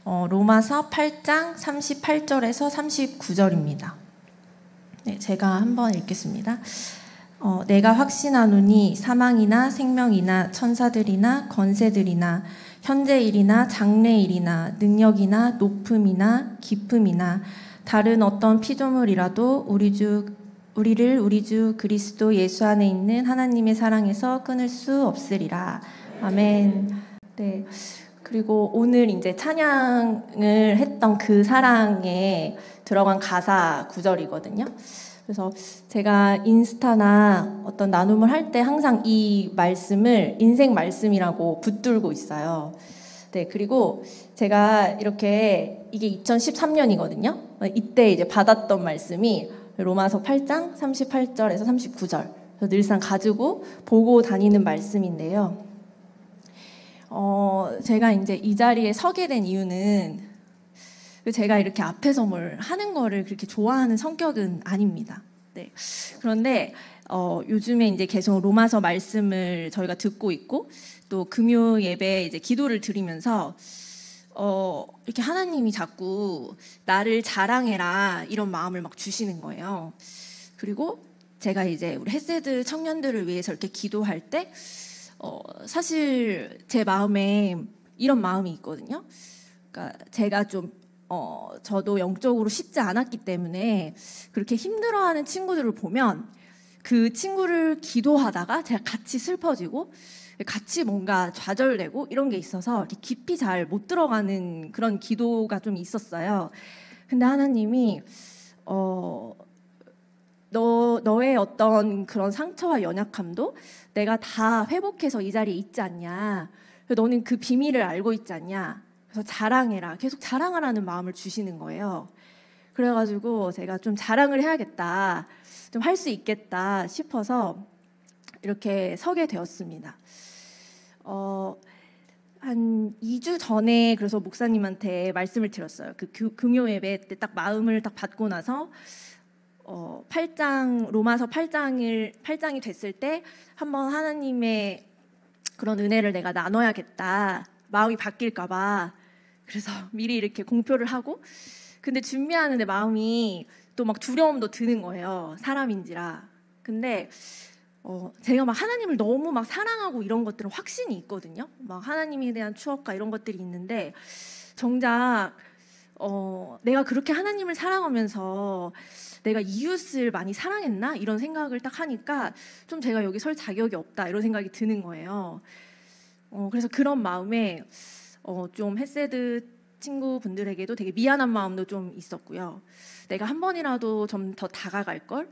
로마서 8장 38절에서 39절입니다. 네, 제가 한번 읽겠습니다. 내가 확신하노니 사망이나 생명이나 천사들이나 권세들이나 현재일이나 장래일이나 능력이나 높음이나 깊음이나 다른 어떤 피조물이라도 우리를 우리 주 그리스도 예수 안에 있는 하나님의 사랑에서 끊을 수 없으리라. 아멘. 네. 그리고 오늘 이제 찬양을 했던 그 사랑에 들어간 가사 구절이거든요. 그래서 제가 인스타나 어떤 나눔을 할 때 항상 이 말씀을 인생 말씀이라고 붙들고 있어요. 네, 그리고 제가 이렇게 이게 2013년이거든요. 이때 이제 받았던 말씀이 로마서 8장 38절에서 39절. 그래서 늘상 가지고 보고 다니는 말씀인데요. 제가 이제 이 자리에 서게 된 이유는 제가 이렇게 앞에서 뭘 하는 거를 그렇게 좋아하는 성격은 아닙니다. 네. 그런데 요즘에 이제 계속 로마서 말씀을 저희가 듣고 있고 또 금요 예배 이제 기도를 드리면서 이렇게 하나님이 자꾸 나를 자랑해라 이런 마음을 막 주시는 거예요. 그리고 제가 이제 우리 헤세드 청년들을 위해서 이렇게 기도할 때 사실 제 마음에 이런 마음이 있거든요. 그러니까 제가 좀 저도 영적으로 쉽지 않았기 때문에 그렇게 힘들어하는 친구들을 보면 그 친구를 기도하다가 제가 같이 슬퍼지고 같이 뭔가 좌절되고 이런 게 있어서 이렇게 깊이 잘 못 들어가는 그런 기도가 좀 있었어요. 근데 하나님이 너의 어떤 그런 상처와 연약함도 내가 다 회복해서 이 자리에 있지 않냐. 너는 그 비밀을 알고 있지 않냐. 그래서 자랑해라. 계속 자랑하라는 마음을 주시는 거예요. 그래가지고 제가 좀 자랑을 해야겠다. 좀 할 수 있겠다 싶어서 이렇게 서게 되었습니다. 한 2주 전에 그래서 목사님한테 말씀을 드렸어요. 그 금요 예배 때 딱 마음을 딱 받고 나서 8장 로마서 8장이 됐을 때 한번 하나님의 그런 은혜를 내가 나눠야겠다. 마음이 바뀔까 봐. 그래서 미리 이렇게 공표를 하고 근데 준비하는데 마음이 또 막 두려움도 드는 거예요. 사람인지라. 근데 제가 막 하나님을 너무 막 사랑하고 이런 것들은 확신이 있거든요. 막 하나님에 대한 추억과 이런 것들이 있는데 정작 내가 그렇게 하나님을 사랑하면서 내가 이웃을 많이 사랑했나? 이런 생각을 딱 하니까 좀 제가 여기 설 자격이 없다 이런 생각이 드는 거예요. 그래서 그런 마음에 좀 헤세드 친구분들에게도 되게 미안한 마음도 좀 있었고요. 내가 한 번이라도 좀 더 다가갈 걸,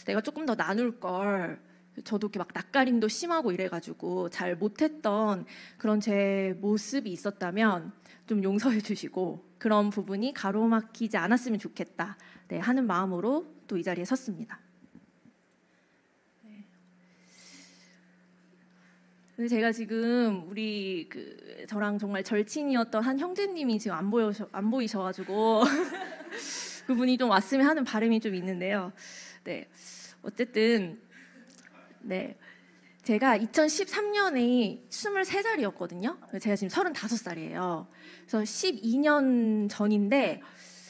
내가 조금 더 나눌 걸. 저도 이렇게 막 낯가림도 심하고 이래가지고 잘 못했던 그런 제 모습이 있었다면 좀 용서해 주시고 그런 부분이 가로막히지 않았으면 좋겠다. 네, 하는 마음으로 또 이 자리에 섰습니다. 근데 제가 지금 우리 저랑 정말 절친이었던 한 형제님이 지금 안 보이셔가지고 그분이 좀 왔으면 하는 바람이 좀 있는데요. 네, 어쨌든 네, 제가 2013년에 23살이었거든요. 제가 지금 35살이에요. 그래서 12년 전인데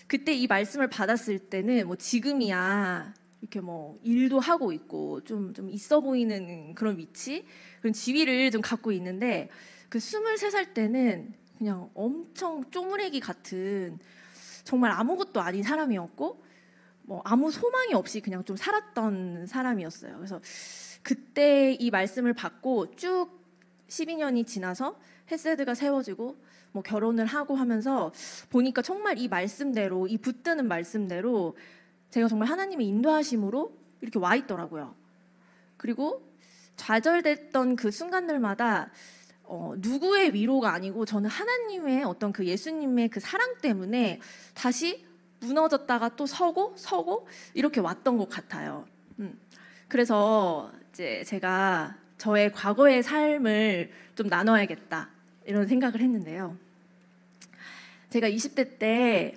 그때 이 말씀을 받았을 때는 뭐 지금이야 이렇게 뭐 일도 하고 있고 좀 있어 보이는 그런 위치, 그런 지위를 좀 갖고 있는데 그 23살 때는 그냥 엄청 쪼무레기 같은 정말 아무것도 아닌 사람이었고 뭐 아무 소망이 없이 그냥 좀 살았던 사람이었어요. 그래서 그때 이 말씀을 받고 쭉 12년이 지나서 헤세드가 세워지고 뭐 결혼을 하고 하면서 보니까 정말 이 말씀대로, 이 붙드는 말씀대로 제가 정말 하나님의 인도하심으로 이렇게 와 있더라고요. 그리고 좌절됐던 그 순간들마다 누구의 위로가 아니고 저는 하나님의 어떤 그 예수님의 그 사랑 때문에 다시 무너졌다가 또 서고 이렇게 왔던 것 같아요. 그래서 이제 제가 저의 과거의 삶을 좀 나눠야겠다 이런 생각을 했는데요. 제가 20대 때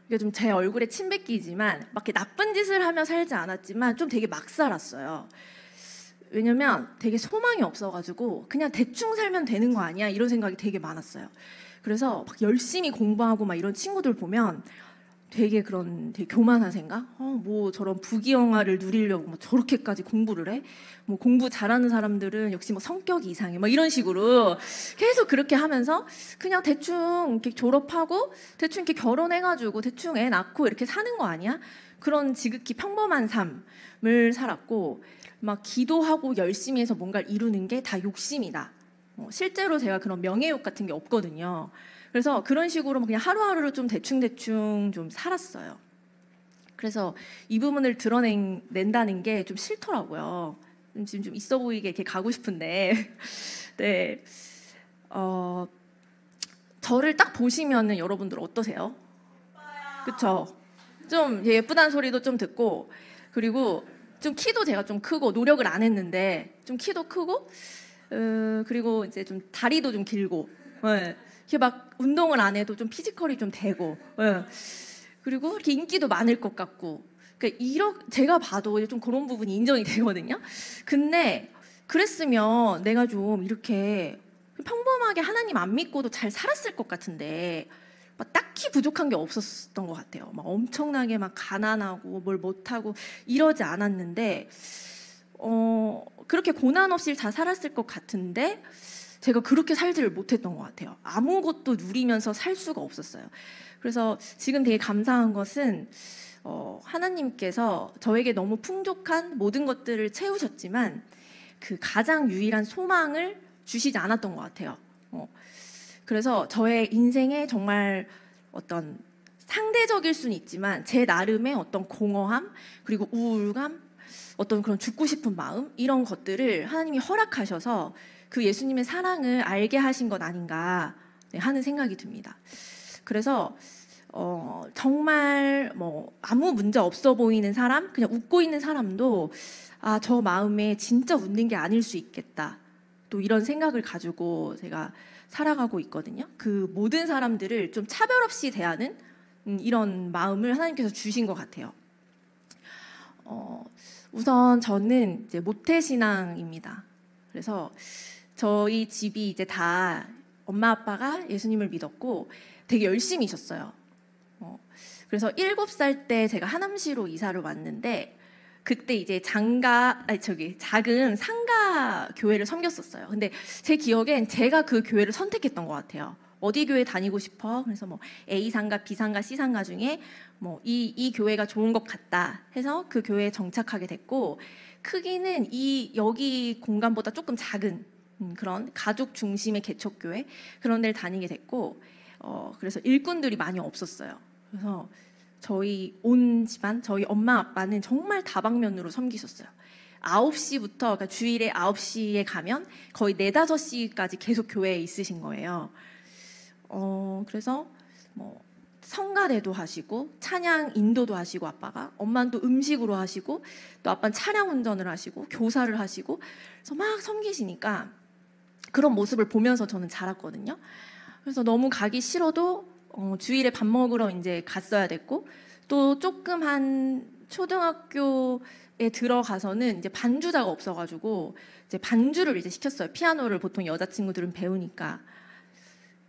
이게 좀 제 얼굴에 침 뱉기지만 막 이렇게 나쁜 짓을 하며 살지 않았지만 좀 되게 막 살았어요. 왜냐면 되게 소망이 없어가지고 그냥 대충 살면 되는 거 아니야 이런 생각이 되게 많았어요. 그래서 막 열심히 공부하고 막 이런 친구들 보면 되게 교만한 생각? 뭐 저런 부귀영화를 누리려고 뭐 저렇게까지 공부를 해? 뭐 공부 잘하는 사람들은 역시 뭐 성격이 이상해. 막 이런 식으로 계속 그렇게 하면서 그냥 대충 이렇게 졸업하고 대충 이렇게 결혼해가지고 대충 애 낳고 이렇게 사는 거 아니야? 그런 지극히 평범한 삶을 살았고 막 기도하고 열심히 해서 뭔가를 이루는 게 다 욕심이다. 실제로 제가 그런 명예욕 같은 게 없거든요. 그래서 그런 식으로 그냥 하루하루를 좀 대충대충 좀 살았어요. 그래서 이 부분을 드러낸다는 게 좀 싫더라고요. 지금 좀 있어 보이게 이렇게 가고 싶은데, 네, 저를 딱 보시면은 여러분들 어떠세요? 그쵸? 좀 예쁘다는 소리도 좀 듣고, 그리고 좀 키도 제가 좀 크고 노력을 안 했는데 좀 키도 크고, 그리고 이제 좀 다리도 좀 길고, 네. 이렇게 막 운동을 안 해도 좀 피지컬이 좀 되고, 네. 그리고 이렇게 인기도 많을 것 같고, 그러니까 제가 봐도 좀 그런 부분이 인정이 되거든요. 근데 그랬으면 내가 좀 이렇게 평범하게 하나님 안 믿고도 잘 살았을 것 같은데 막 딱히 부족한 게 없었던 것 같아요. 막 엄청나게 막 가난하고 뭘 못하고 이러지 않았는데 그렇게 고난 없이 잘 살았을 것 같은데 제가 그렇게 살지를 못했던 것 같아요. 아무것도 누리면서 살 수가 없었어요. 그래서 지금 되게 감사한 것은 하나님께서 저에게 너무 풍족한 모든 것들을 채우셨지만 그 가장 유일한 소망을 주시지 않았던 것 같아요. 그래서 저의 인생에 정말 어떤 상대적일 수는 있지만 제 나름의 어떤 공허함 그리고 우울감 어떤 그런 죽고 싶은 마음 이런 것들을 하나님이 허락하셔서 그 예수님의 사랑을 알게 하신 것 아닌가 하는 생각이 듭니다. 그래서 정말 뭐 아무 문제 없어 보이는 사람 그냥 웃고 있는 사람도 저 마음에 진짜 웃는 게 아닐 수 있겠다 또 이런 생각을 가지고 제가 살아가고 있거든요. 그 모든 사람들을 좀 차별 없이 대하는 이런 마음을 하나님께서 주신 것 같아요. 우선 저는 이제 모태신앙입니다. 그래서 저희 집이 이제 다 엄마 아빠가 예수님을 믿었고 되게 열심히셨어요. 그래서 7살 때 제가 하남시로 이사를 왔는데 그때 이제 작은 상가 교회를 섬겼었어요. 근데 제 기억엔 제가 그 교회를 선택했던 것 같아요. 어디 교회 다니고 싶어? 그래서 뭐 A 상가, B 상가, C 상가 중에 뭐 이 교회가 좋은 것 같다 해서 그 교회에 정착하게 됐고 크기는 여기 공간보다 조금 작은 그런 가족 중심의 개척교회 그런 데를 다니게 됐고 그래서 일꾼들이 많이 없었어요. 그래서 저희 온 집안, 저희 엄마 아빠는 정말 다방면으로 섬기셨어요. 9시부터 그러니까 주일에 9시에 가면 거의 4, 5시까지 계속 교회에 있으신 거예요. 그래서 뭐 성가대도 하시고 찬양 인도도 하시고 아빠가 엄마는 또 음식으로 하시고 또 아빠는 차량 운전을 하시고 교사를 하시고 그래서 막 섬기시니까 그런 모습을 보면서 저는 자랐거든요. 그래서 너무 가기 싫어도 주일에 밥 먹으러 이제 갔어야 됐고 또 조금 한 초등학교에 들어가서는 이제 반주자가 없어가지고 이제 반주를 이제 시켰어요. 피아노를 보통 여자친구들은 배우니까.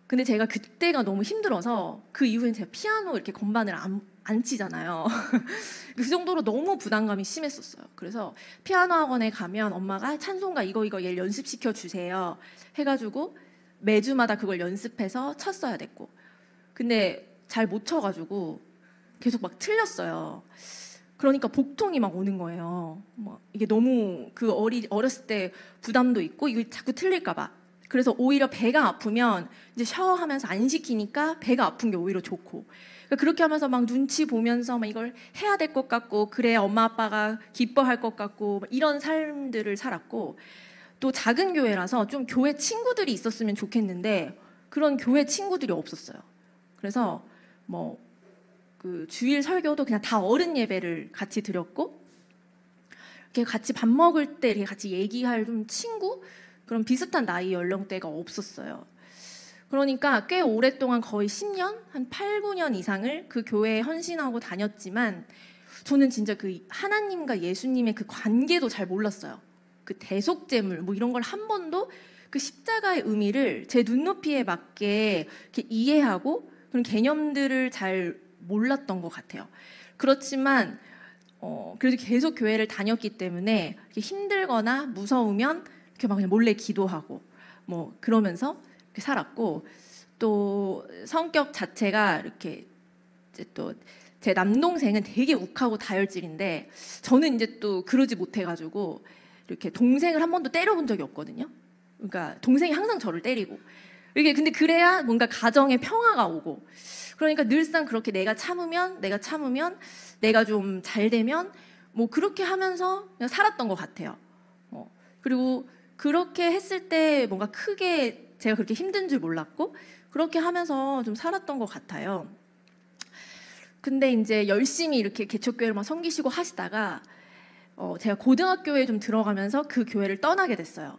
근데 제가 그때가 너무 힘들어서 그 이후엔 제가 피아노 이렇게 건반을 안 치잖아요. 그 정도로 너무 부담감이 심했었어요. 그래서 피아노 학원에 가면 엄마가 찬송가 이거 얘를 연습시켜 주세요 해가지고 매주마다 그걸 연습해서 쳤어야 됐고 근데 잘 못 쳐가지고 계속 막 틀렸어요. 그러니까 복통이 막 오는 거예요. 이게 너무 어렸을 때 부담도 있고 이거 자꾸 틀릴까 봐. 그래서 오히려 배가 아프면 이제 샤워하면서 안 시키니까 배가 아픈 게 오히려 좋고 그러니까 그렇게 하면서 막 눈치 보면서 막 이걸 해야 될 것 같고 그래 엄마 아빠가 기뻐할 것 같고 이런 삶들을 살았고 또 작은 교회라서 좀 교회 친구들이 있었으면 좋겠는데 그런 교회 친구들이 없었어요. 그래서 그 주일 설교도 그냥 다 어른 예배를 같이 드렸고 이렇게 같이 밥 먹을 때 이렇게 같이 얘기할 좀 친구 그런 비슷한 나이 연령대가 없었어요. 그러니까 꽤 오랫동안 거의 10년, 한 8, 9년 이상을 그 교회에 헌신하고 다녔지만 저는 진짜 그 하나님과 예수님의 그 관계도 잘 몰랐어요. 그 대속제물 뭐 이런 걸 한 번도 그 십자가의 의미를 제 눈높이에 맞게 이렇게 이해하고 그런 개념들을 잘 몰랐던 것 같아요. 그렇지만 그래도 계속 교회를 다녔기 때문에 힘들거나 무서우면 이렇게 막 그냥 몰래 기도하고 뭐 그러면서 이렇게 살았고, 또 성격 자체가 이렇게 이제 또 제 남동생은 되게 욱하고 다혈질인데 저는 이제 또 그러지 못해가지고 이렇게 동생을 한 번도 때려본 적이 없거든요. 그러니까 동생이 항상 저를 때리고 이게 근데 그래야 뭔가 가정에 평화가 오고, 그러니까 늘상 그렇게 내가 참으면 내가 좀 잘 되면 뭐 그렇게 하면서 그냥 살았던 것 같아요. 그리고 그렇게 했을 때 뭔가 크게 제가 그렇게 힘든 줄 몰랐고 그렇게 하면서 좀 살았던 것 같아요. 근데 이제 열심히 이렇게 개척교회를 막 섬기시고 하시다가 제가 고등학교에 좀 들어가면서 그 교회를 떠나게 됐어요.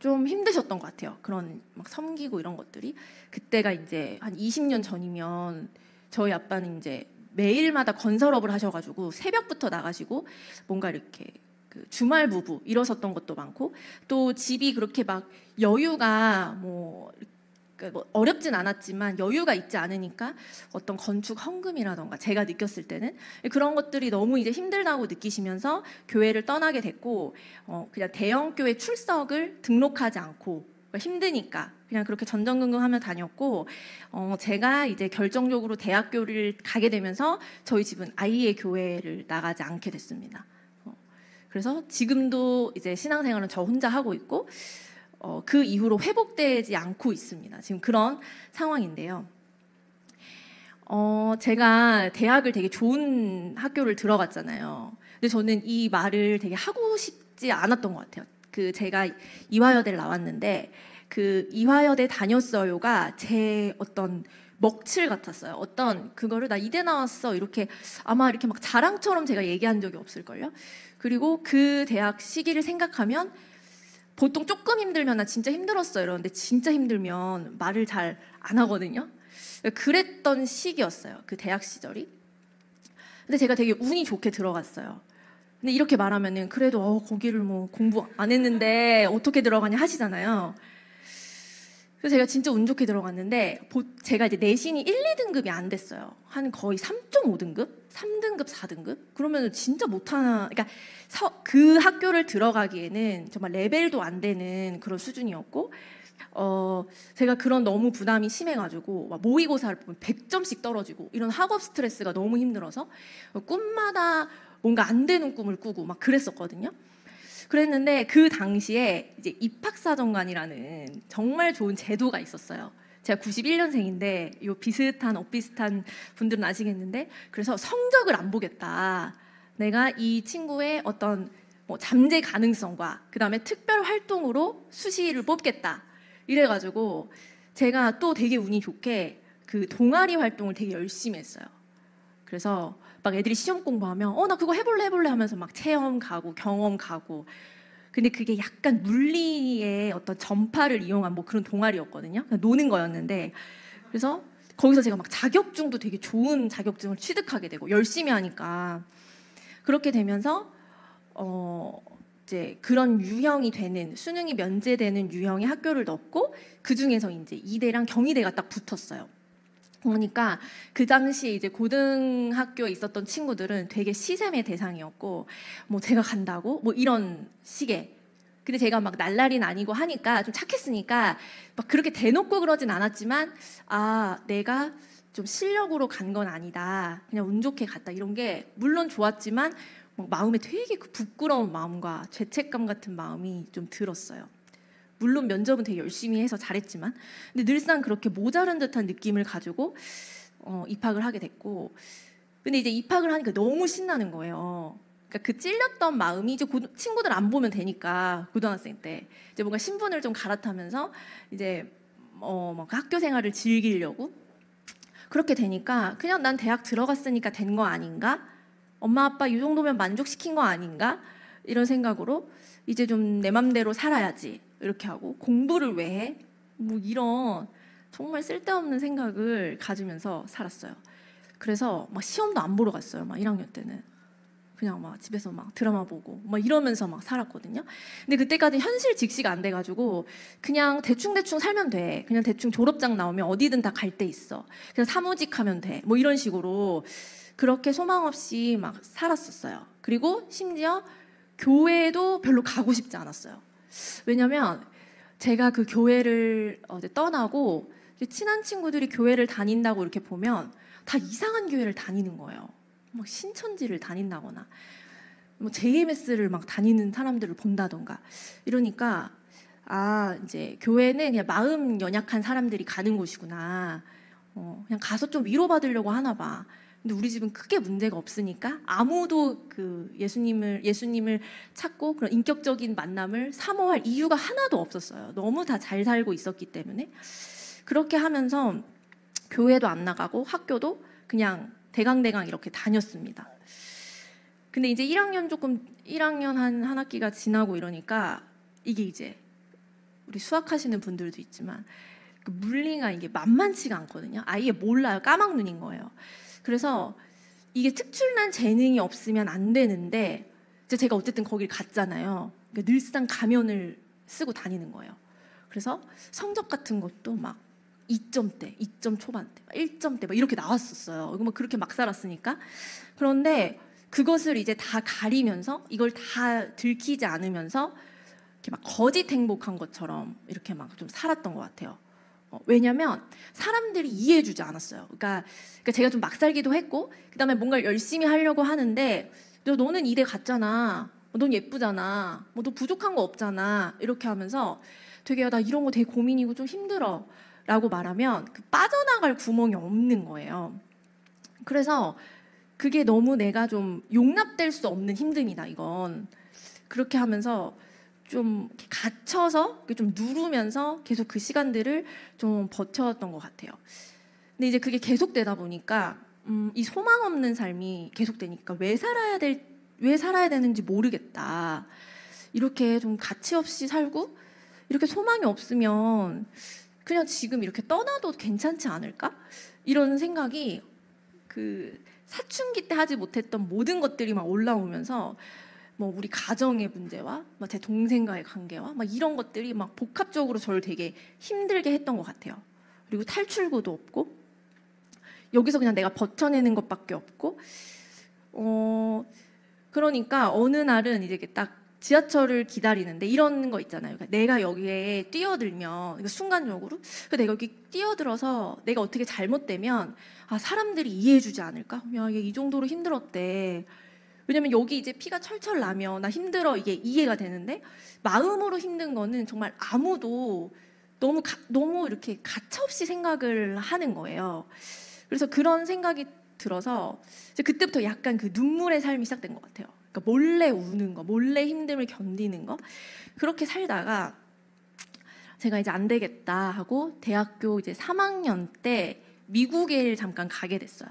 좀 힘드셨던 것 같아요. 그런 막 섬기고 이런 것들이. 그때가 이제 한 20년 전이면 저희 아빠는 이제 매일마다 건설업을 하셔가지고 새벽부터 나가시고 뭔가 이렇게 그 주말 부부 이러셨던 것도 많고, 또 집이 그렇게 막 여유가 뭐 어렵진 않았지만 여유가 있지 않으니까 어떤 건축 헌금이라던가 제가 느꼈을 때는 그런 것들이 너무 이제 힘들다고 느끼시면서 교회를 떠나게 됐고, 그냥 대형 교회 출석을 등록하지 않고 힘드니까 그냥 그렇게 전전긍긍하며 다녔고, 제가 이제 결정적으로 대학교를 가게 되면서 저희 집은 아이의 교회를 나가지 않게 됐습니다. 그래서 지금도 이제 신앙생활은 저 혼자 하고 있고 그 이후로 회복되지 않고 있습니다. 지금 그런 상황인데요. 제가 대학을 되게 좋은 학교를 들어갔잖아요. 근데 저는 이 말을 되게 하고 싶지 않았던 것 같아요. 그 제가 이화여대를 나왔는데 그 이화여대 다녔어요가 제 어떤 먹칠 같았어요. 어떤 그거를 나 이대 나왔어 이렇게 아마 이렇게 막 자랑처럼 제가 얘기한 적이 없을걸요. 그리고 그 대학 시기를 생각하면 보통 조금 힘들면 나 진짜 힘들었어 이러는데 진짜 힘들면 말을 잘 안 하거든요. 그랬던 시기였어요. 그 대학 시절이. 근데 제가 되게 운이 좋게 들어갔어요. 근데 이렇게 말하면은 그래도 거기를 뭐 공부 안 했는데 어떻게 들어가냐 하시잖아요. 그래서 제가 진짜 운 좋게 들어갔는데 제가 이제 내신이 1, 2등급이 안 됐어요. 한 거의 3.5등급? 3등급, 4등급? 그러면 진짜 못하나. 그러니까 그 학교를 들어가기에는 정말 레벨도 안 되는 그런 수준이었고, 제가 그런 너무 부담이 심해가지고 막 모의고사를 보면 100점씩 떨어지고 이런 학업 스트레스가 너무 힘들어서 꿈마다 뭔가 안 되는 꿈을 꾸고 막 그랬었거든요. 그랬는데 그 당시에 이제 입학사정관이라는 정말 좋은 제도가 있었어요. 제가 91년생인데 요 비슷한 엇비슷한 분들은 아시겠는데, 그래서 성적을 안 보겠다. 내가 이 친구의 어떤 뭐 잠재 가능성과 그 다음에 특별 활동으로 수시를 뽑겠다. 이래가지고 제가 또 되게 운이 좋게 그 동아리 활동을 되게 열심히 했어요. 그래서 막 애들이 시험 공부하면 나 그거 해볼래 하면서 막 체험 가고 경험 가고. 근데 그게 약간 물리의 어떤 전파를 이용한 뭐 그런 동아리였거든요. 노는 거였는데, 그래서 거기서 제가 막 자격증도 되게 좋은 자격증을 취득하게 되고 열심히 하니까 그렇게 되면서 이제 그런 유형이 되는, 수능이 면제되는 유형의 학교를 넣었고 그 중에서 이제 이대랑 경희대가 딱 붙었어요. 그러니까 그 당시 이제 고등학교에 있었던 친구들은 되게 시샘의 대상이었고, 뭐 제가 간다고 뭐 이런 식의. 근데 제가 막 날라리는 아니고 하니까 좀 착했으니까 막 그렇게 대놓고 그러진 않았지만 내가 좀 실력으로 간 건 아니다, 그냥 운 좋게 갔다, 이런 게 물론 좋았지만 막 마음에 되게 그 부끄러운 마음과 죄책감 같은 마음이 좀 들었어요. 물론 면접은 되게 열심히 해서 잘했지만, 근데 늘상 그렇게 모자른 듯한 느낌을 가지고 입학을 하게 됐고, 근데 이제 입학을 하니까 너무 신나는 거예요. 그러니까 그 찔렸던 마음이 이제 친구들 안 보면 되니까 고등학생 때 이제 뭔가 신분을 좀 갈아타면서 이제 막 학교 생활을 즐기려고 그렇게 되니까 그냥 난 대학 들어갔으니까 된 거 아닌가? 엄마 아빠 이 정도면 만족시킨 거 아닌가? 이런 생각으로 이제 좀 내 맘대로 살아야지 이렇게 하고, 공부를 왜 해? 뭐 이런 정말 쓸데없는 생각을 가지면서 살았어요. 그래서 막 시험도 안 보러 갔어요. 막 1학년 때는. 그냥 막 집에서 막 드라마 보고 막 이러면서 막 살았거든요. 근데 그때까지 현실 직시가 안 돼가지고 그냥 대충 살면 돼. 그냥 대충 졸업장 나오면 어디든 다 갈 데 있어. 그냥 사무직 하면 돼. 뭐 이런 식으로 그렇게 소망 없이 막 살았었어요. 그리고 심지어 교회도 별로 가고 싶지 않았어요. 왜냐면 제가 그 교회를 떠나고 친한 친구들이 교회를 다닌다고 이렇게 보면 다 이상한 교회를 다니는 거예요. 막 신천지를 다닌다거나 뭐 JMS를 막 다니는 사람들을 본다던가 이러니까 아 이제 교회는 그냥 마음 연약한 사람들이 가는 곳이구나. 그냥 가서 좀 위로받으려고 하나 봐. 근데 우리 집은 크게 문제가 없으니까 아무도 그 예수님을 찾고 그런 인격적인 만남을 사모할 이유가 하나도 없었어요. 너무 다 잘 살고 있었기 때문에. 그렇게 하면서 교회도 안 나가고 학교도 그냥 대강대강 이렇게 다녔습니다. 근데 이제 1학년 한 학기가 지나고 이러니까 이게 이제 우리 수학하시는 분들도 있지만 그 물리가 이게 만만치가 않거든요. 아예 몰라요. 까막눈인 거예요. 그래서 이게 특출난 재능이 없으면 안 되는데 제가 어쨌든 거길 갔잖아요. 그러니까 늘상 가면을 쓰고 다니는 거예요. 그래서 성적 같은 것도 막 2점대, 2점 초반대, 1점대 막 이렇게 나왔었어요. 이거 뭐 그렇게 막 살았으니까. 그런데 그것을 이제 다 가리면서 이걸 다 들키지 않으면서 이렇게 막 거짓 행복한 것처럼 이렇게 막 좀 살았던 것 같아요. 왜냐면 사람들이 이해해주지 않았어요. 그러니까 제가 좀 막 살기도 했고 그다음에 뭔가 열심히 하려고 하는데 너는 이대 갔잖아. 넌 예쁘잖아. 뭐 너 부족한 거 없잖아. 이렇게 하면서 되게 나 이런 거 되게 고민이고 좀 힘들어 라고 말하면 그 빠져나갈 구멍이 없는 거예요. 그래서 그게 너무 내가 좀 용납될 수 없는 힘듦이다 이건. 그렇게 하면서 좀 갇혀서 좀 누르면서 계속 그 시간들을 좀 버텼던 것 같아요. 근데 이제 그게 계속되다 보니까 이 소망 없는 삶이 계속되니까 왜 살아야 되는지 모르겠다. 이렇게 좀 가치 없이 살고 이렇게 소망이 없으면 그냥 지금 이렇게 떠나도 괜찮지 않을까? 이런 생각이 그 사춘기 때 하지 못했던 모든 것들이 막 올라오면서 뭐 우리 가정의 문제와 제 동생과의 관계와 막 이런 것들이 막 복합적으로 저를 되게 힘들게 했던 것 같아요. 그리고 탈출구도 없고 여기서 그냥 내가 버텨내는 것밖에 없고 그러니까 어느 날은 이제 딱 지하철을 기다리는데 이런 거 있잖아요. 그러니까 내가 여기에 뛰어들면 그러니까 순간적으로 내가 여기 뛰어들어서 내가 어떻게 잘못되면 아 사람들이 이해해주지 않을까? 야, 얘 이 정도로 힘들었대. 왜냐면 여기 이제 피가 철철 나면 나 힘들어 이게 이해가 되는데 마음으로 힘든 거는 정말 아무도 너무 이렇게 가차없이 생각을 하는 거예요. 그래서 그런 생각이 들어서 이제 그때부터 약간 그 눈물의 삶이 시작된 것 같아요. 그러니까 몰래 우는 거, 몰래 힘듦을 견디는 거 그렇게 살다가 제가 이제 안 되겠다 하고 대학교 이제 3학년 때 미국에 잠깐 가게 됐어요.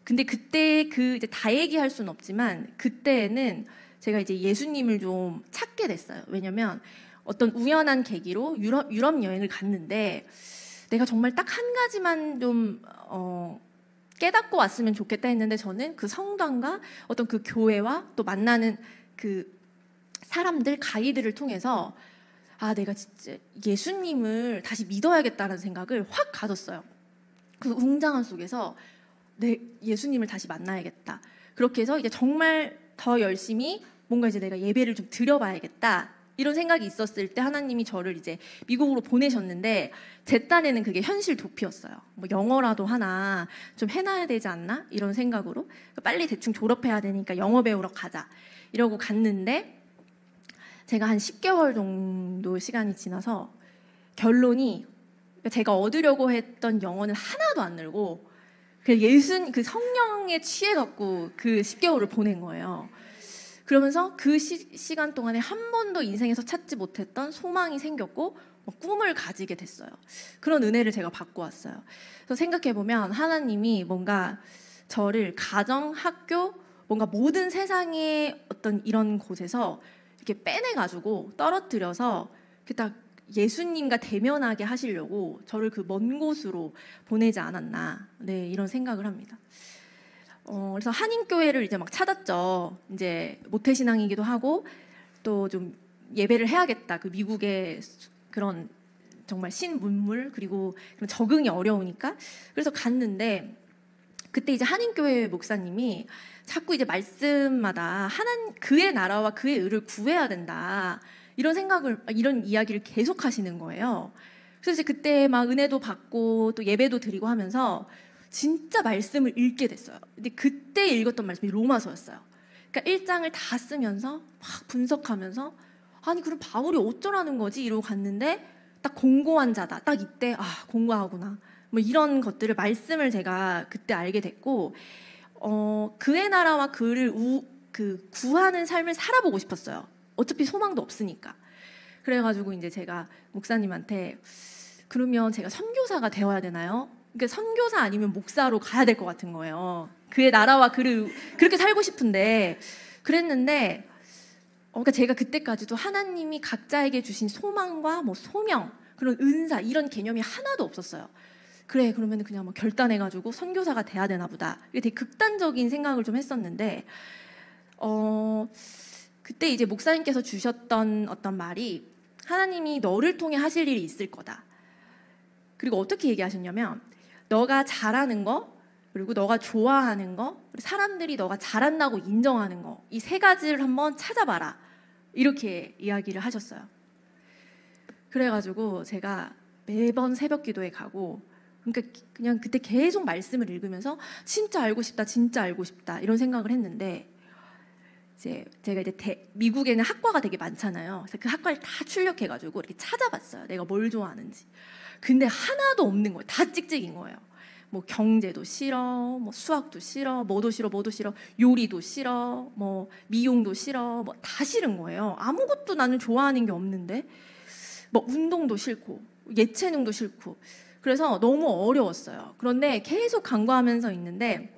근데 그때 그 이제 다 얘기할 수는 없지만 그때는 제가 이제 예수님을 좀 찾게 됐어요. 왜냐면 어떤 우연한 계기로 유럽 여행을 갔는데 내가 정말 딱 한 가지만 좀 깨닫고 왔으면 좋겠다 했는데 저는 그 성당과 어떤 그 교회와 또 만나는 그 사람들 가이드를 통해서 아 내가 진짜 예수님을 다시 믿어야겠다는 생각을 확 가졌어요. 그 웅장한 속에서 예수님을 다시 만나야겠다. 그렇게 해서 이제 정말 더 열심히 뭔가 이제 내가 예배를 좀 드려봐야겠다. 이런 생각이 있었을 때 하나님이 저를 이제 미국으로 보내셨는데 제 딴에는 그게 현실 도피였어요. 뭐 영어라도 하나 좀 해놔야 되지 않나? 이런 생각으로 빨리 대충 졸업해야 되니까 영어 배우러 가자. 이러고 갔는데 제가 한 10개월 정도 시간이 지나서 결론이 제가 얻으려고 했던 영어는 하나도 안 늘고 그 성령에 취해갖고 그 10개월을 보낸 거예요. 그러면서 그 시간 동안에 한 번도 인생에서 찾지 못했던 소망이 생겼고 꿈을 가지게 됐어요. 그런 은혜를 제가 받고 왔어요. 그래서 생각해보면 하나님이 뭔가 저를 가정, 학교, 뭔가 모든 세상의 어떤 이런 곳에서 이렇게 빼내가지고 떨어뜨려서 딱 예수님과 대면하게 하시려고 저를 그 먼 곳으로 보내지 않았나. 네, 이런 생각을 합니다. 그래서 한인교회를 이제 막 찾았죠. 이제 모태신앙이기도 하고 또 좀 예배를 해야겠다. 그 미국의 그런 정말 신문물 그리고 적응이 어려우니까 그래서 갔는데 그때 이제 한인교회 목사님이 자꾸 이제 말씀마다 그의 나라와 그의 의를 구해야 된다 이런 이야기를 계속 하시는 거예요. 그래서 이제 그때 막 은혜도 받고 또 예배도 드리고 하면서 진짜 말씀을 읽게 됐어요. 근데 그때 읽었던 말씀이 로마서였어요. 그러니까 1장을 다 쓰면서 막 분석하면서 아니 그럼 바울이 어쩌라는 거지 이러고 갔는데 딱 공고한 자다. 딱 이때 공고하구나. 뭐 이런 것들을 말씀을 제가 그때 알게 됐고 그의 나라와 그를 구하는 삶을 살아보고 싶었어요. 어차피 소망도 없으니까. 그래가지고 이제 제가 목사님한테 그러면 제가 선교사가 되어야 되나요? 그러니까 선교사 아니면 목사로 가야 될 것 같은 거예요. 그의 나라와 그를 그렇게 살고 싶은데 그랬는데 그러니까 제가 그때까지도 하나님이 각자에게 주신 소망과 뭐 소명 그런 은사 이런 개념이 하나도 없었어요. 그래 그러면 그냥 뭐 결단해가지고 선교사가 돼야 되나 보다. 이게 되게 극단적인 생각을 좀 했었는데 그때 이제 목사님께서 주셨던 어떤 말이 하나님이 너를 통해 하실 일이 있을 거다. 그리고 어떻게 얘기하셨냐면 너가 잘하는 거 그리고 너가 좋아하는 거 그리고 사람들이 너가 잘한다고 인정하는 거 이 세 가지를 한번 찾아봐라 이렇게 이야기를 하셨어요. 그래가지고 제가 매번 새벽 기도에 가고 그러니까 그냥 그때 계속 말씀을 읽으면서 진짜 알고 싶다 진짜 알고 싶다 이런 생각을 했는데 이제 제가 이제 미국에는 학과가 되게 많잖아요. 그래서 그 학과를 다 출력해가지고 이렇게 찾아봤어요. 내가 뭘 좋아하는지. 근데 하나도 없는 거예요. 다 찍찍인 거예요. 뭐 경제도 싫어, 뭐 수학도 싫어, 뭐도 싫어, 요리도 싫어, 뭐 미용도 싫어, 뭐 다 싫은 거예요. 아무것도 나는 좋아하는 게 없는데, 뭐 운동도 싫고, 예체능도 싫고, 그래서 너무 어려웠어요. 그런데 계속 간구하면서 있는데,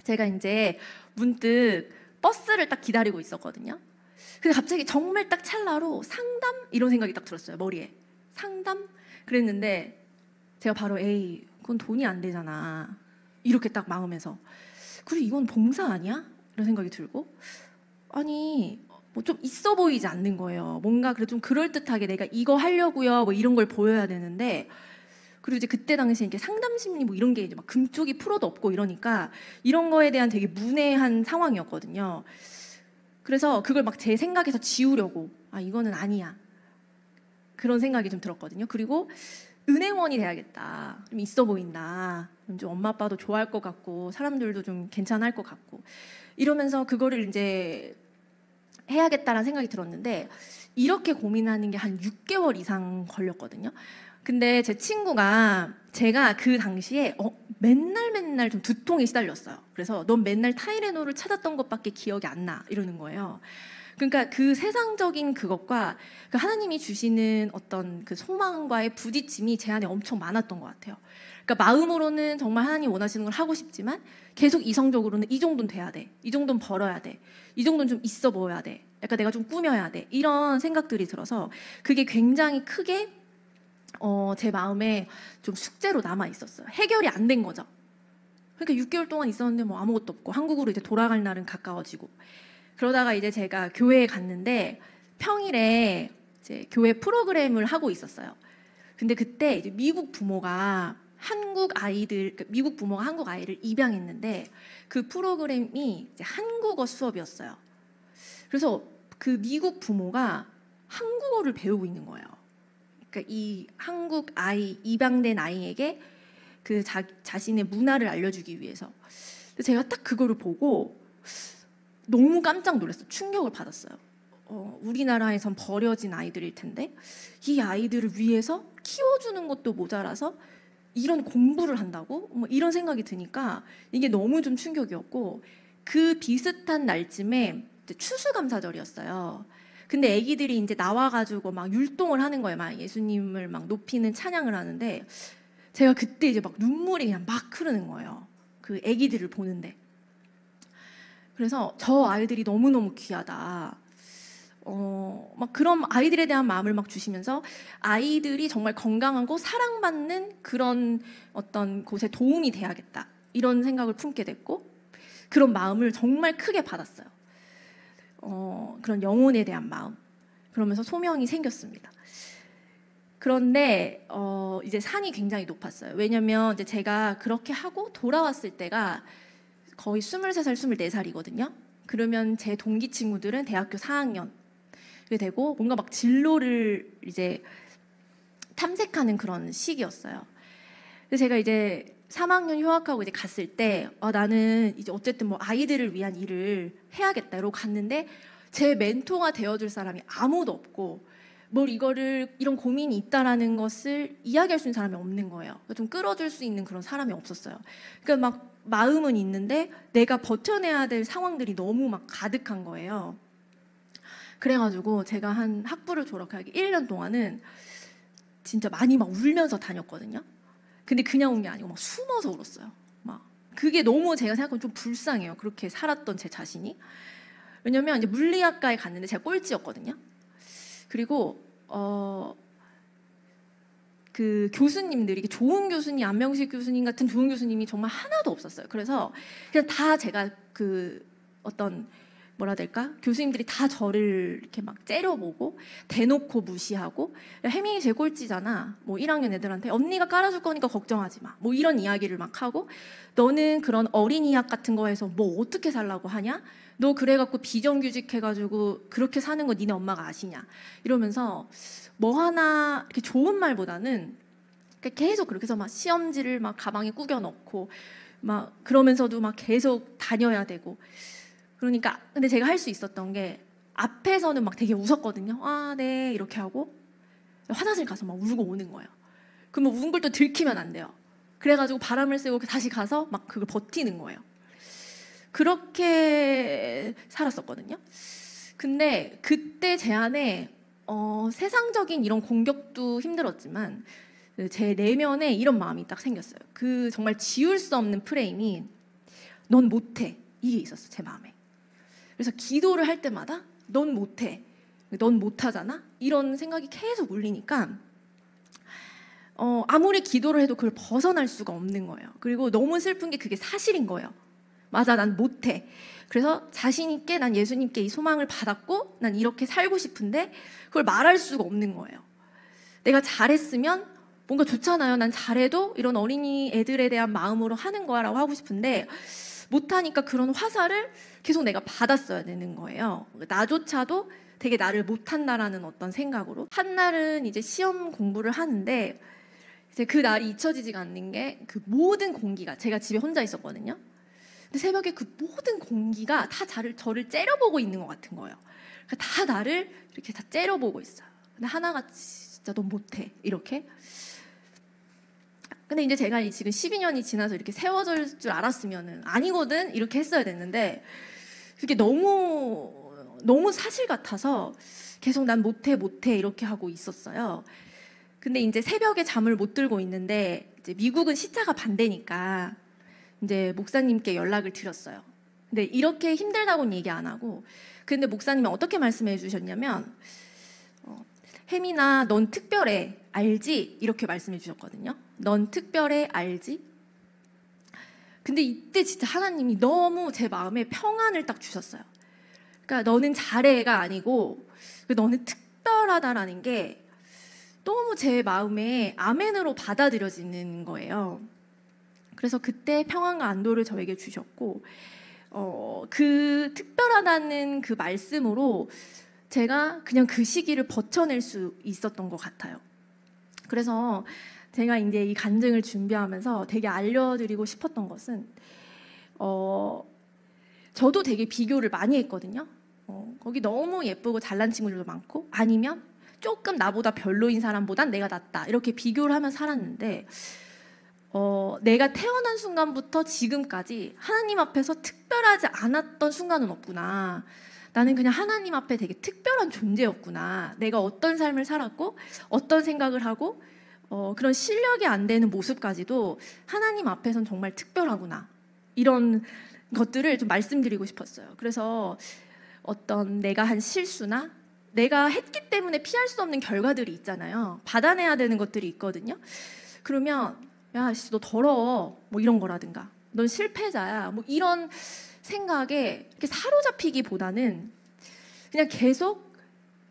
제가 이제 문득 버스를 딱 기다리고 있었거든요. 근데 갑자기 정말 딱 찰나로 상담 이런 생각이 딱 들었어요. 머리에 상담 그랬는데 제가 바로 에이 그건 돈이 안 되잖아 이렇게 딱 마음에서 그리고 이건 봉사 아니야? 이런 생각이 들고 아니 뭐 좀 있어 보이지 않는 거예요. 뭔가 그래도 좀 그럴듯하게 내가 이거 하려고요 뭐 이런 걸 보여야 되는데 그리고 이제 그때 당시에 이렇게 상담 심리 뭐 이런 게 이제 막 금쪽이 풀어도 없고 이러니까 이런 거에 대한 되게 문외한 상황이었거든요. 그래서 그걸 막 제 생각에서 지우려고 이거는 아니야 그런 생각이 좀 들었거든요. 그리고 은행원이 돼야겠다. 좀 있어 보인다. 좀 엄마 아빠도 좋아할 것 같고 사람들도 좀 괜찮을 것 같고 이러면서 그거를 이제 해야겠다라는 생각이 들었는데 이렇게 고민하는 게 한 6개월 이상 걸렸거든요. 근데 제 친구가 제가 그 당시에 맨날 좀 두통에 시달렸어요. 그래서 넌 맨날 타이레놀을 찾았던 것밖에 기억이 안 나 이러는 거예요. 그러니까 그 세상적인 그것과 그 하나님이 주시는 어떤 그 소망과의 부딪힘이 제 안에 엄청 많았던 것 같아요. 그러니까 마음으로는 정말 하나님 원하시는 걸 하고 싶지만 계속 이성적으로는 이 정도는 돼야 돼. 이 정도는 벌어야 돼. 이 정도는 좀 있어 보여야 돼. 약간 내가 좀 꾸며야 돼. 이런 생각들이 들어서 그게 굉장히 크게 제 마음에 좀 숙제로 남아 있었어요. 해결이 안 된 거죠. 그러니까 6개월 동안 있었는데 뭐 아무것도 없고 한국으로 이제 돌아갈 날은 가까워지고 그러다가 이제 제가 교회에 갔는데 평일에 이제 교회 프로그램을 하고 있었어요. 근데 그때 이제 미국 부모가 한국 아이를 입양했는데 그 프로그램이 이제 한국어 수업이었어요. 그래서 그 미국 부모가 한국어를 배우고 있는 거예요. 그러니까 이 한국 아이 입양된 아이에게 그 자신의 문화를 알려주기 위해서. 제가 딱 그거를 보고 너무 깜짝 놀랐어요. 충격을 받았어요. 우리나라에선 버려진 아이들일 텐데 이 아이들을 위해서 키워주는 것도 모자라서 이런 공부를 한다고? 뭐 이런 생각이 드니까 이게 너무 좀 충격이었고 그 비슷한 날쯤에 추수감사절이었어요. 근데 아기들이 이제 나와가지고 막 율동을 하는 거예요. 막 예수님을 막 높이는 찬양을 하는데 제가 그때 이제 막 눈물이 그냥 막 흐르는 거예요. 그 아기들을 보는데. 그래서 저 아이들이 너무너무 귀하다. 막 그런 아이들에 대한 마음을 막 주시면서 아이들이 정말 건강하고 사랑받는 그런 어떤 곳에 도움이 돼야겠다. 이런 생각을 품게 됐고 그런 마음을 정말 크게 받았어요. 그런 영혼에 대한 마음. 그러면서 소명이 생겼습니다. 그런데 이제 산이 굉장히 높았어요. 왜냐면 이제 제가 그렇게 하고 돌아왔을 때가 거의 23살, 24살이거든요. 그러면 제 동기 친구들은 대학교 4학년이 되고 뭔가 막 진로를 이제 탐색하는 그런 시기였어요. 그래서 제가 이제 3학년 휴학하고 이제 갔을 때 나는 이제 어쨌든 뭐 아이들을 위한 일을 해야겠다 이러고 갔는데 제 멘토가 되어줄 사람이 아무도 없고 뭘 이런 고민이 있다라는 것을 이야기할 수 있는 사람이 없는 거예요. 좀 끌어줄 수 있는 그런 사람이 없었어요. 그러니까 막 마음은 있는데 내가 버텨내야 될 상황들이 너무 막 가득한 거예요. 그래가지고 제가 한 학부를 졸업하기 1년 동안은 진짜 많이 막 울면서 다녔거든요. 근데 그냥 운 게 아니고 막 숨어서 울었어요. 막 그게 너무 제가 생각하면 좀 불쌍해요. 그렇게 살았던 제 자신이. 왜냐면 이제 물리학과에 갔는데 제가 꼴찌였거든요. 그리고 그 교수님들이 좋은 교수님, 안명식 교수님 같은 좋은 교수님이 정말 하나도 없었어요. 그래서 그냥 다 제가 그 어떤 뭐라 해야 될까? 교수님들이 다 저를 이렇게 막 째려보고 대놓고 무시하고 혜민이 제일 꼴찌잖아. 뭐 1학년 애들한테 언니가 깔아줄 거니까 걱정하지 마. 뭐 이런 이야기를 막 하고 너는 그런 어린이학 같은 거에서 뭐 어떻게 살라고 하냐? 너 그래갖고 비정규직 해가지고 그렇게 사는 거 니네 엄마가 아시냐? 이러면서 뭐 하나 이렇게 좋은 말보다는 계속 그렇게 해서 막 시험지를 막 가방에 꾸겨 넣고 막 그러면서도 막 계속 다녀야 되고 그러니까 근데 제가 할 수 있었던 게 앞에서는 막 되게 웃었거든요. 아, 네 이렇게 하고 화장실 가서 막 울고 오는 거예요. 그러면 운 걸 또 들키면 안 돼요. 그래가지고 바람을 쐬고 다시 가서 막 그걸 버티는 거예요. 그렇게 살았었거든요. 근데 그때 제 안에 세상적인 이런 공격도 힘들었지만 제 내면에 이런 마음이 딱 생겼어요. 그 정말 지울 수 없는 프레임이 넌 못해 이게 있었어 제 마음에. 그래서 기도를 할 때마다 넌 못해, 넌 못하잖아 이런 생각이 계속 울리니까 아무리 기도를 해도 그걸 벗어날 수가 없는 거예요. 그리고 너무 슬픈 게 그게 사실인 거예요. 맞아, 난 못해. 그래서 자신 있게 난 예수님께 이 소망을 받았고 난 이렇게 살고 싶은데 그걸 말할 수가 없는 거예요. 내가 잘했으면 뭔가 좋잖아요. 난 잘해도 이런 어린이 애들에 대한 마음으로 하는 거야 라고 하고 싶은데 못하니까 그런 화살을 계속 내가 받았어야 되는 거예요. 나조차도 되게 나를 못한다라는 어떤 생각으로 한 날은 이제 시험 공부를 하는데 이제 그 날이 잊혀지지가 않는 게 그 모든 공기가 제가 집에 혼자 있었거든요. 근데 새벽에 그 모든 공기가 다 저를 째려보고 있는 것 같은 거예요. 그러니까 다 나를 이렇게 다 째려보고 있어요. 근데 하나같이 진짜 너 못해 이렇게. 근데 이제 제가 지금 12년이 지나서 이렇게 세워질 줄 알았으면은 아니거든 이렇게 했어야 됐는데 그게 너무 사실 같아서 계속 난 못해 이렇게 하고 있었어요. 근데 이제 새벽에 잠을 못 들고 있는데 이제 미국은 시차가 반대니까 이제 목사님께 연락을 드렸어요. 근데 이렇게 힘들다고는 얘기 안 하고 근데 목사님이 어떻게 말씀해 주셨냐면 혜민아 넌 특별해 알지? 이렇게 말씀해 주셨거든요. 넌 특별해 알지? 근데 이때 진짜 하나님이 너무 제 마음에 평안을 딱 주셨어요. 그러니까 너는 잘해가 아니고 너는 특별하다라는 게 너무 제 마음에 아멘으로 받아들여지는 거예요. 그래서 그때 평안과 안도를 저에게 주셨고 그 특별하다는 그 말씀으로 제가 그냥 그 시기를 버텨낼 수 있었던 것 같아요. 그래서 제가 이제 이 간증을 준비하면서 되게 알려드리고 싶었던 것은 저도 되게 비교를 많이 했거든요. 거기 너무 예쁘고 잘난 친구들도 많고 아니면 조금 나보다 별로인 사람보단 내가 낫다 이렇게 비교를 하면 살았는데 내가 태어난 순간부터 지금까지 하나님 앞에서 특별하지 않았던 순간은 없구나. 나는 그냥 하나님 앞에 되게 특별한 존재였구나. 내가 어떤 삶을 살았고 어떤 생각을 하고 그런 실력이 안 되는 모습까지도 하나님 앞에선 정말 특별하구나. 이런 것들을 좀 말씀드리고 싶었어요. 그래서 어떤 내가 한 실수나 내가 했기 때문에 피할 수 없는 결과들이 있잖아요. 받아내야 되는 것들이 있거든요. 그러면 야, 씨, 너 더러워. 뭐 이런 거라든가. 넌 실패자야. 뭐 이런 생각에 이렇게 사로잡히기보다는 그냥 계속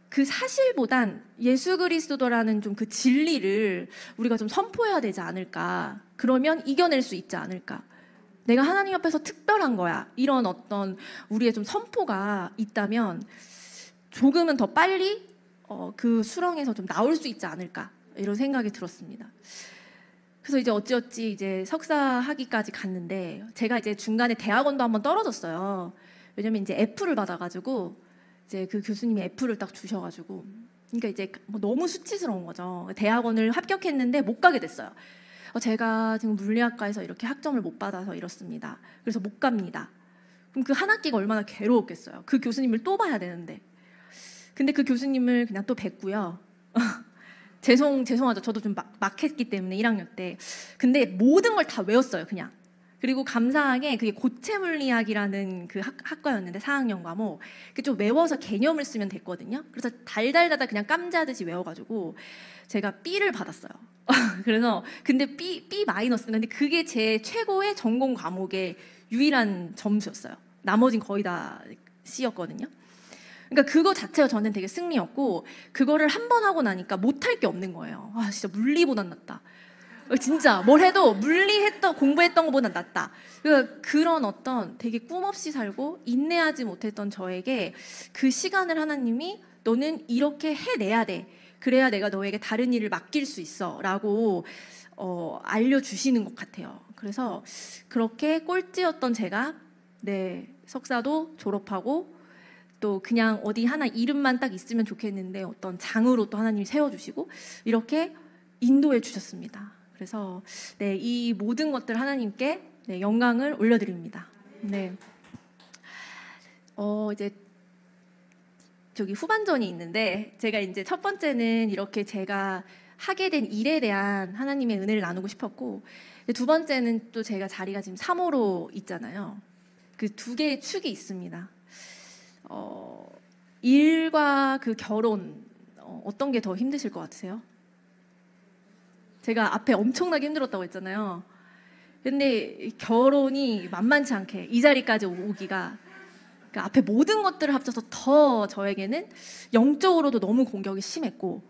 그 사실보단 예수 그리스도라는 좀 그 진리를 우리가 좀 선포해야 되지 않을까. 그러면 이겨낼 수 있지 않을까. 내가 하나님 앞에서 특별한 거야. 이런 어떤 우리의 좀 선포가 있다면 조금은 더 빨리 그 수렁에서 좀 나올 수 있지 않을까. 이런 생각이 들었습니다. 그래서 이제 어찌어찌 이제 석사 학위까지 갔는데 제가 이제 중간에 대학원도 한번 떨어졌어요. 왜냐면 이제 F를 받아가지고 이제 그 교수님이 F를 딱 주셔가지고 그러니까 이제 뭐 너무 수치스러운 거죠. 대학원을 합격했는데 못 가게 됐어요. 제가 지금 물리학과에서 이렇게 학점을 못 받아서 이렇습니다. 그래서 못 갑니다. 그럼 그 한 학기가 얼마나 괴로웠겠어요. 그 교수님을 또 봐야 되는데. 근데 그 교수님을 그냥 또 뵙고요. 죄송하죠. 저도 좀 막했기 때문에 1학년 때. 근데 모든 걸 다 외웠어요, 그냥. 그리고 감사하게 그게 고체물리학이라는 그 학과였는데 4학년 과목. 그게 좀 외워서 개념을 쓰면 됐거든요. 그래서 달달달달 그냥 깜자듯이 외워가지고 제가 B를 받았어요. 그래서 근데 B 마이너스. 근데 그게 제 최고의 전공 과목의 유일한 점수였어요. 나머진 거의 다 C였거든요. 그러니까 그거 자체가 저는 되게 승리였고 그거를 한 번 하고 나니까 못할 게 없는 거예요. 아 진짜 물리보단 낫다. 진짜 뭘 해도 공부했던 것보단 낫다. 그러니까 그런 어떤 되게 꿈없이 살고 인내하지 못했던 저에게 그 시간을 하나님이 너는 이렇게 해내야 돼. 그래야 내가 너에게 다른 일을 맡길 수 있어 라고 알려주시는 것 같아요. 그래서 그렇게 꼴찌였던 제가 석사도 졸업하고 또 그냥 어디 하나 이름만 딱 있으면 좋겠는데 어떤 장으로 또 하나님이 세워주시고 이렇게 인도해 주셨습니다. 그래서 이 모든 것들 하나님께 영광을 올려드립니다. 이제 저기 후반전이 있는데 제가 이제 첫 번째는 이렇게 제가 하게 된 일에 대한 하나님의 은혜를 나누고 싶었고 두 번째는 또 제가 자리가 지금 3호로 있잖아요. 그 두 개의 축이 있습니다. 일과 그 결혼 어떤 게 더 힘드실 것 같으세요? 제가 앞에 엄청나게 힘들었다고 했잖아요. 근데 결혼이 만만치 않게 이 자리까지 오기가 그러니까 앞에 모든 것들을 합쳐서 더 저에게는 영적으로도 너무 공격이 심했고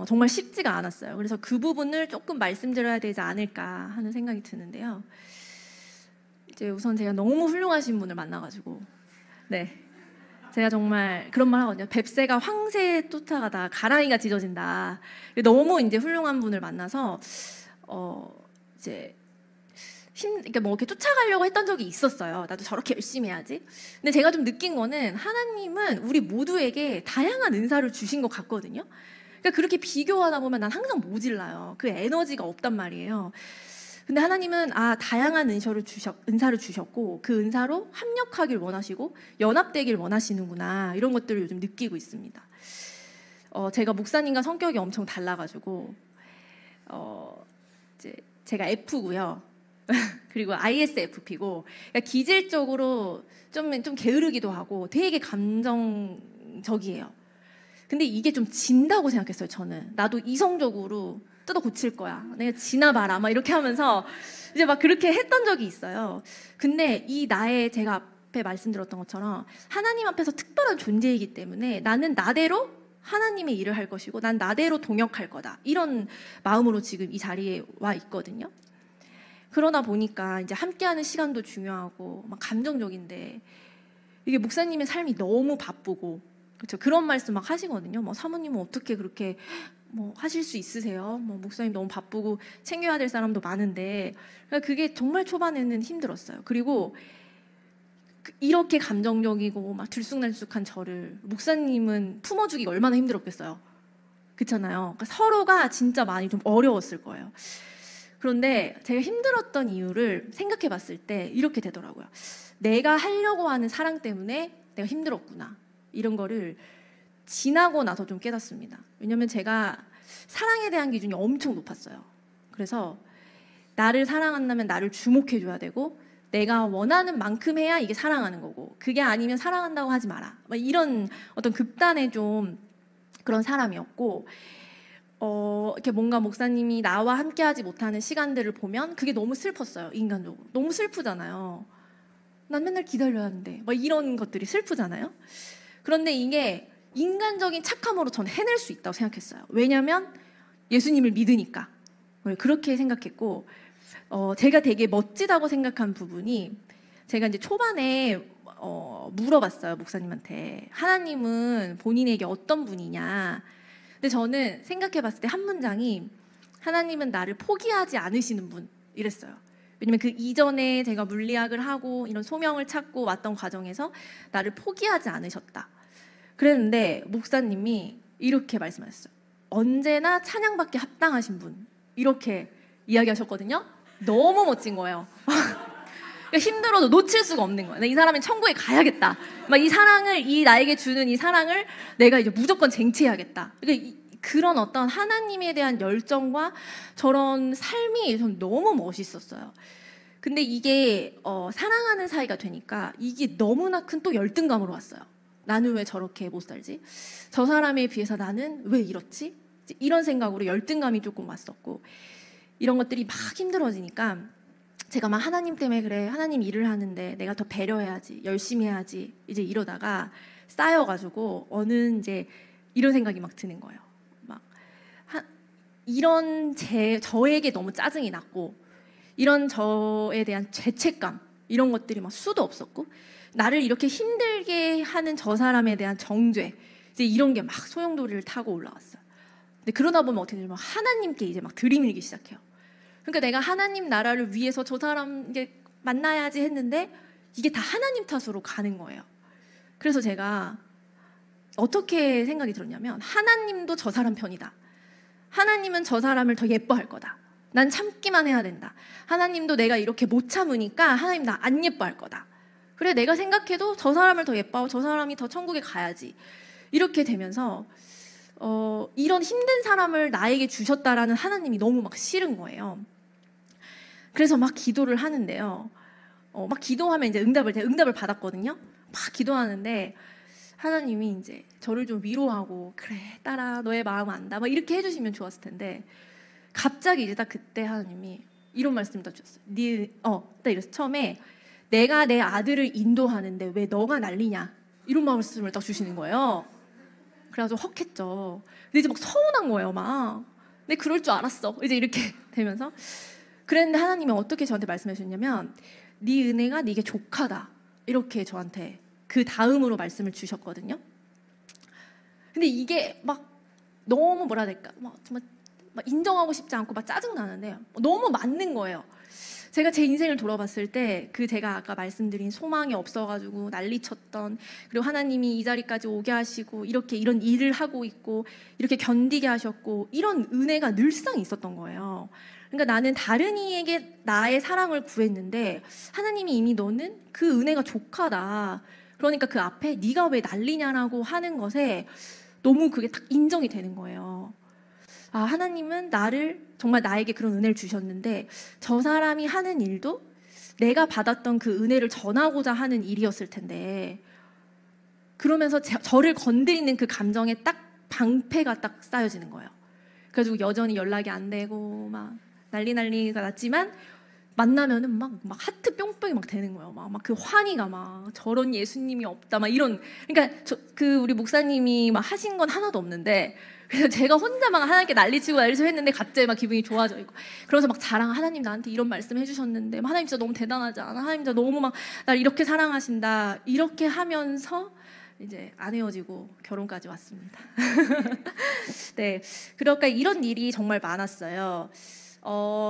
정말 쉽지가 않았어요. 그래서 그 부분을 조금 말씀드려야 되지 않을까 하는 생각이 드는데요. 이제 우선 제가 너무 훌륭하신 분을 만나가지고 제가 정말 그런 말 하거든요. 뱁새가 황새 쫓아가다 가랑이가 찢어진다. 너무 이제 훌륭한 분을 만나서 이제 그러니까 뭐 이렇게 쫓아가려고 했던 적이 있었어요. 나도 저렇게 열심히 해야지. 근데 제가 좀 느낀 거는 하나님은 우리 모두에게 다양한 은사를 주신 것 같거든요. 그러니까 그렇게 비교하다 보면 난 항상 모질라요. 그 에너지가 없단 말이에요. 근데 하나님은 다양한 은사를 주셨고 그 은사로 합력하길 원하시고 연합되길 원하시는구나 이런 것들을 요즘 느끼고 있습니다. 제가 목사님과 성격이 엄청 달라가지고 이제 제가 F고요. 그리고 ISFP고 그러니까 기질적으로 좀 게으르기도 하고 되게 감정적이에요. 근데 이게 좀 진다고 생각했어요. 저는 나도 이성적으로 뜯어 고칠 거야. 내가 지나봐라. 막 이렇게 하면서 이제 막 그렇게 했던 적이 있어요. 근데 제가 앞에 말씀드렸던 것처럼 하나님 앞에서 특별한 존재이기 때문에 나는 나대로 하나님의 일을 할 것이고 난 나대로 동역할 거다. 이런 마음으로 지금 이 자리에 와 있거든요. 그러다 보니까 이제 함께하는 시간도 중요하고 막 감정적인데 이게 목사님의 삶이 너무 바쁘고 그렇죠. 그런 말씀 막 하시거든요. 뭐 사모님은 어떻게 그렇게 뭐 하실 수 있으세요? 뭐 목사님 너무 바쁘고 챙겨야 될 사람도 많은데 그게 정말 초반에는 힘들었어요. 그리고 이렇게 감정적이고 막 들쑥날쑥한 저를 목사님은 품어주기가 얼마나 힘들었겠어요. 그렇잖아요. 그러니까 서로가 진짜 많이 좀 어려웠을 거예요. 그런데 제가 힘들었던 이유를 생각해 봤을 때 이렇게 되더라고요. 내가 하려고 하는 사랑 때문에 내가 힘들었구나. 이런 거를 지나고 나서 좀 깨닫습니다. 왜냐면 제가 사랑에 대한 기준이 엄청 높았어요. 그래서 나를 사랑한다면 나를 주목해줘야 되고 내가 원하는 만큼 해야 이게 사랑하는 거고 그게 아니면 사랑한다고 하지 마라. 이런 어떤 극단의 좀 그런 사람이었고 이렇게 뭔가 목사님이 나와 함께하지 못하는 시간들을 보면 그게 너무 슬펐어요. 인간적으로. 너무 슬프잖아요. 난 맨날 기다려야 하는데 막 이런 것들이 슬프잖아요. 그런데 이게 인간적인 착함으로 저는 해낼 수 있다고 생각했어요. 왜냐하면 예수님을 믿으니까. 그렇게 생각했고 제가 되게 멋지다고 생각한 부분이 제가 이제 초반에 물어봤어요. 목사님한테 하나님은 본인에게 어떤 분이냐. 근데 저는 생각해봤을 때 한 문장이 하나님은 나를 포기하지 않으시는 분 이랬어요. 왜냐면 그 이전에 제가 물리학을 하고 이런 소명을 찾고 왔던 과정에서 나를 포기하지 않으셨다. 그랬는데 목사님이 이렇게 말씀하셨어요. 언제나 찬양받기 합당하신 분. 이렇게 이야기하셨거든요. 너무 멋진 거예요. 힘들어도 놓칠 수가 없는 거예요. 이 사람은 천국에 가야겠다. 막 이 사랑을, 이 나에게 주는 이 사랑을 내가 이제 무조건 쟁취해야겠다. 그러니까 그런 어떤 하나님에 대한 열정과 저런 삶이 전 너무 멋있었어요. 근데 이게 사랑하는 사이가 되니까 이게 너무나 큰 또 열등감으로 왔어요. 나는 왜 저렇게 못 살지? 저 사람에 비해서 나는 왜 이렇지? 이런 생각으로 열등감이 조금 왔었고 이런 것들이 막 힘들어지니까 제가 막 하나님 때문에 그래 하나님 일을 하는데 내가 더 배려해야지 열심히 해야지 이제 이러다가 쌓여가지고 어느 이제 이런 생각이 막 드는 거예요. 막 이런 저에게 너무 짜증이 났고 이런 저에 대한 죄책감 이런 것들이 막 수도 없었고 나를 이렇게 힘들게 하는 저 사람에 대한 정죄 이제 이런 게 막 소용돌이를 타고 올라왔어요. 근데 그러다 보면 어떻게 되냐면 하나님께 이제 막 들이밀기 시작해요. 그러니까 내가 하나님 나라를 위해서 저 사람 이제 만나야지 했는데 이게 다 하나님 탓으로 가는 거예요. 그래서 제가 어떻게 생각이 들었냐면 하나님도 저 사람 편이다. 하나님은 저 사람을 더 예뻐할 거다. 난 참기만 해야 된다. 하나님도 내가 이렇게 못 참으니까 하나님 나 안 예뻐할 거다. 그래 내가 생각해도 저 사람을 더 예뻐하고 저 사람이 더 천국에 가야지. 이렇게 되면서 이런 힘든 사람을 나에게 주셨다라는 하나님이 너무 막 싫은 거예요. 그래서 막 기도를 하는데요. 막 기도하면 이제 제가 응답을 받았거든요. 막 기도하는데 하나님이 이제 저를 좀 위로하고 그래 딸아 너의 마음 안다 막 이렇게 해주시면 좋았을 텐데 갑자기 이제 딱 그때 하나님이 이런 말씀을 딱 주셨어요. 딱 이랬어. 처음에 내가 내 아들을 인도하는데 왜 너가 난리냐 이런 말씀을 딱 주시는 거예요. 그래가지고 헉했죠. 근데 이제 막 서운한 거예요. 막 근데 그럴 줄 알았어. 이제 이렇게 되면서 그랬는데 하나님이 어떻게 저한테 말씀해 주셨냐면 네 은혜가 네게 족하다 이렇게 저한테 그 다음으로 말씀을 주셨거든요. 근데 이게 막 너무 뭐라 해야 될까 막 정말 막 인정하고 싶지 않고 막 짜증 나는데 너무 맞는 거예요. 제가 제 인생을 돌아봤을 때 그 제가 아까 말씀드린 소망이 없어가지고 난리쳤던 그리고 하나님이 이 자리까지 오게 하시고 이렇게 이런 일을 하고 있고 이렇게 견디게 하셨고 이런 은혜가 늘상 있었던 거예요. 그러니까 나는 다른 이에게 나의 사랑을 구했는데 하나님이 이미 너는 그 은혜가 족하다. 그러니까 그 앞에 네가 왜 난리냐라고 하는 것에 너무 그게 딱 인정이 되는 거예요. 아, 하나님은 나를 정말 나에게 그런 은혜를 주셨는데 저 사람이 하는 일도 내가 받았던 그 은혜를 전하고자 하는 일이었을 텐데 그러면서 저를 건드리는 그 감정에 딱 방패가 딱 쌓여지는 거예요. 그래가지고 여전히 연락이 안 되고 막 난리가 났지만 만나면은 막 하트 뿅뿅이 막 되는 거예요. 막 그 환희가 막 저런 예수님이 없다 막 이런 그러니까 그 우리 목사님이 막 하신 건 하나도 없는데 그래서 제가 혼자 막 하나님께 난리치고 했는데 갑자기 막 기분이 좋아져 있고 그러면서 막 자랑 하나님 나한테 이런 말씀 해주셨는데 하나님 진짜 너무 대단하지 않아? 하나님 진짜 너무 막 날 이렇게 사랑하신다 이렇게 하면서 이제 안 헤어지고 결혼까지 왔습니다. 네, 그러니까 이런 일이 정말 많았어요.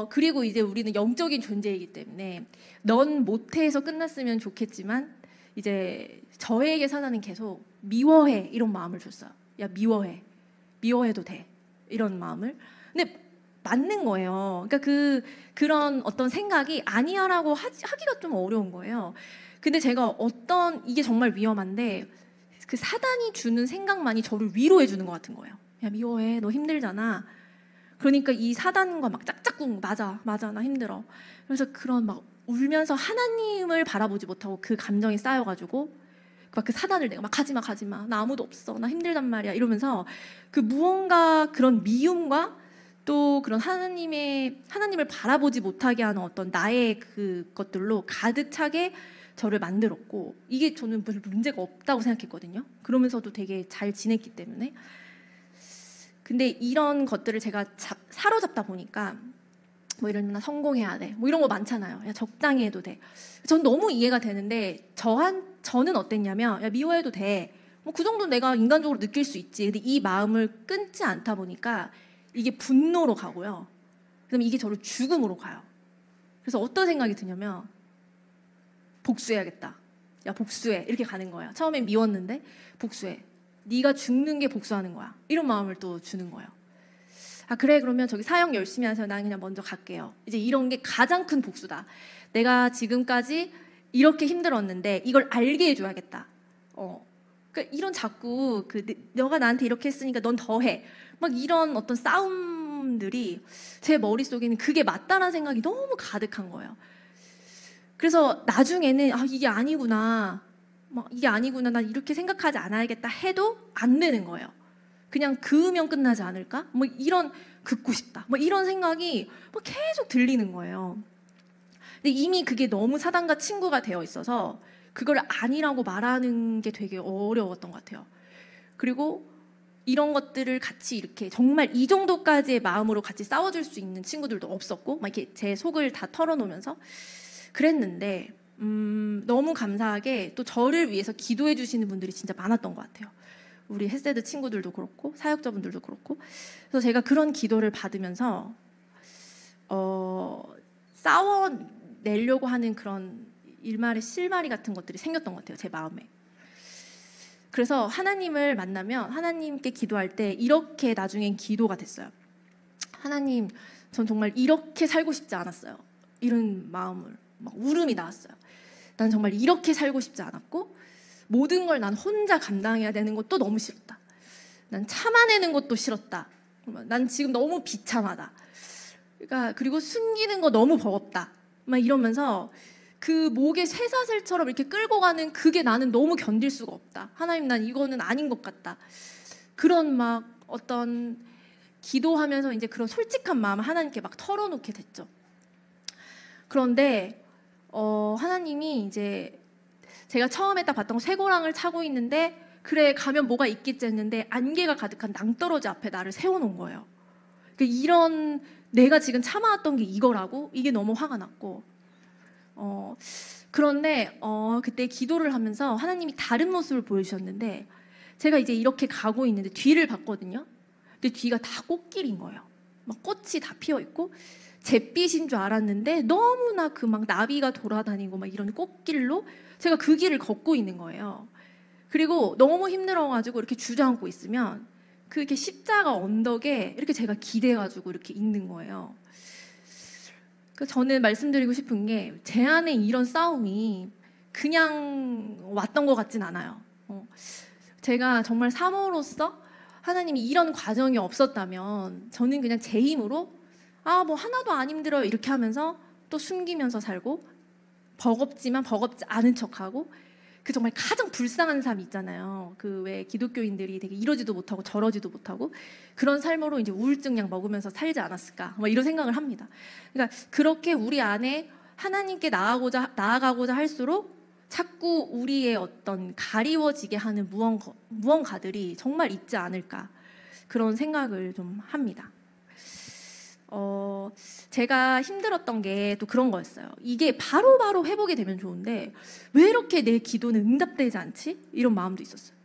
그리고 이제 우리는 영적인 존재이기 때문에 넌 못해서 끝났으면 좋겠지만 이제 저에게 사단은 계속 미워해 이런 마음을 줬어요. 야 미워해도 돼 이런 마음을. 근데 맞는 거예요. 그러니까 그런 어떤 생각이 아니야라고 하기가 좀 어려운 거예요. 근데 제가 이게 정말 위험한데 그 사단이 주는 생각만이 저를 위로해 주는 것 같은 거예요. 야 미워해 너 힘들잖아. 그러니까 이 사단과 막 짝짝꿍 맞아 나 힘들어. 그래서 그런 막 울면서 하나님을 바라보지 못하고 그 감정이 쌓여가지고 막 그 사단을 내가 막 가지마 나 아무도 없어 나 힘들단 말이야 이러면서 그 무언가 그런 미움과 또 그런 하나님을 바라보지 못하게 하는 어떤 나의 그것들로 가득 차게 저를 만들었고, 이게 저는 별 문제가 없다고 생각했거든요. 그러면서도 되게 잘 지냈기 때문에. 근데 이런 것들을 제가 사로잡다 보니까 뭐 이런 나 성공해야 돼, 뭐 이런 거 많잖아요. 야, 적당히 해도 돼. 전 너무 이해가 되는데 저는 어땠냐면, 야, 미워해도 돼, 뭐 그 정도 내가 인간적으로 느낄 수 있지. 근데 이 마음을 끊지 않다 보니까 이게 분노로 가고요. 그다음에 이게 저를 죽음으로 가요. 그래서 어떤 생각이 드냐면, 복수해야겠다. 야, 복수해. 이렇게 가는 거예요. 처음엔 미웠는데 복수해. 네가 죽는 게 복수하는 거야. 이런 마음을 또 주는 거예요. 아, 그래, 그러면 저기 사역 열심히 하세요. 난 그냥 먼저 갈게요. 이제 이런 게 가장 큰 복수다. 내가 지금까지 이렇게 힘들었는데 이걸 알게 해줘야겠다. 그러니까 이런 자꾸 너가 나한테 이렇게 했으니까 넌 더 해. 막 이런 어떤 싸움들이 제 머릿속에는 그게 맞다는 생각이 너무 가득한 거예요. 그래서 나중에는 이게 아니구나. 이게 아니구나. 난 이렇게 생각하지 않아야겠다 해도 안 되는 거예요. 그냥 그으면 끝나지 않을까? 이런 긋고 싶다. 이런 생각이 계속 들리는 거예요. 근데 이미 그게 너무 사단과 친구가 되어 있어서 그걸 아니라고 말하는 게 되게 어려웠던 것 같아요. 그리고 이런 것들을 같이 이렇게 정말 이 정도까지의 마음으로 같이 싸워줄 수 있는 친구들도 없었고, 이렇게 제 속을 다 털어놓으면서 그랬는데, 너무 감사하게 또 저를 위해서 기도해 주시는 분들이 진짜 많았던 것 같아요. 우리 헤세드 친구들도 그렇고 사역자분들도 그렇고. 그래서 제가 그런 기도를 받으면서 싸워내려고 하는 그런 일말의 실마리 같은 것들이 생겼던 것 같아요, 제 마음에. 그래서 하나님을 만나면 하나님께 기도할 때 이렇게 나중엔 기도가 됐어요. 하나님, 전 정말 이렇게 살고 싶지 않았어요. 이런 마음을 울음이 나왔어요. 난 정말 이렇게 살고 싶지 않았고, 모든 걸 난 혼자 감당해야 되는 것도 너무 싫었다. 난 참아내는 것도 싫었다. 난 지금 너무 비참하다. 그러니까 그리고 숨기는 거 너무 버겁다. 이러면서 그 목에 쇠사슬처럼 이렇게 끌고 가는 그게 나는 너무 견딜 수가 없다. 하나님, 난 이거는 아닌 것 같다. 그런 어떤 기도하면서 이제 그런 솔직한 마음을 하나님께 털어놓게 됐죠. 그런데 하나님이 이제 제가 처음에 딱 봤던 거, 쇠고랑을 차고 있는데 그래 가면 뭐가 있겠지 했는데 안개가 가득한 낭떠러지 앞에 나를 세워놓은 거예요. 그러니까 이런 내가 지금 참아왔던 게 이거라고? 이게 너무 화가 났고, 그런데 그때 기도를 하면서 하나님이 다른 모습을 보여주셨는데, 제가 이제 이렇게 가고 있는데 뒤를 봤거든요. 근데 뒤가 다 꽃길인 거예요. 꽃이 다 피어 있고 잿빛인 줄 알았는데 너무나 나비가 돌아다니고 이런 꽃길로 제가 그 길을 걷고 있는 거예요. 그리고 너무 힘들어가지고 이렇게 주저앉고 있으면 그렇게 십자가 언덕에 이렇게 제가 기대가지고 이렇게 있는 거예요. 저는 말씀드리고 싶은 게, 제 안에 이런 싸움이 그냥 왔던 것 같진 않아요. 제가 정말 사모로서 하나님이 이런 과정이 없었다면 저는 그냥 제 힘으로 뭐 하나도 안 힘들어요 이렇게 하면서 또 숨기면서 살고, 버겁지만 버겁지 않은 척하고, 그 정말 가장 불쌍한 삶 있잖아요. 그 왜 기독교인들이 되게 이러지도 못하고 저러지도 못하고 그런 삶으로 이제 우울증 약 먹으면서 살지 않았을까, 이런 생각을 합니다. 그러니까 그렇게 우리 안에 하나님께 나아가고자 할수록 자꾸 우리의 어떤 가리워지게 하는 무언가들이 정말 있지 않을까, 그런 생각을 좀 합니다. 제가 힘들었던 게 또 그런 거였어요. 이게 바로바로 회복이 되면 좋은데 왜 이렇게 내 기도는 응답되지 않지? 이런 마음도 있었어요.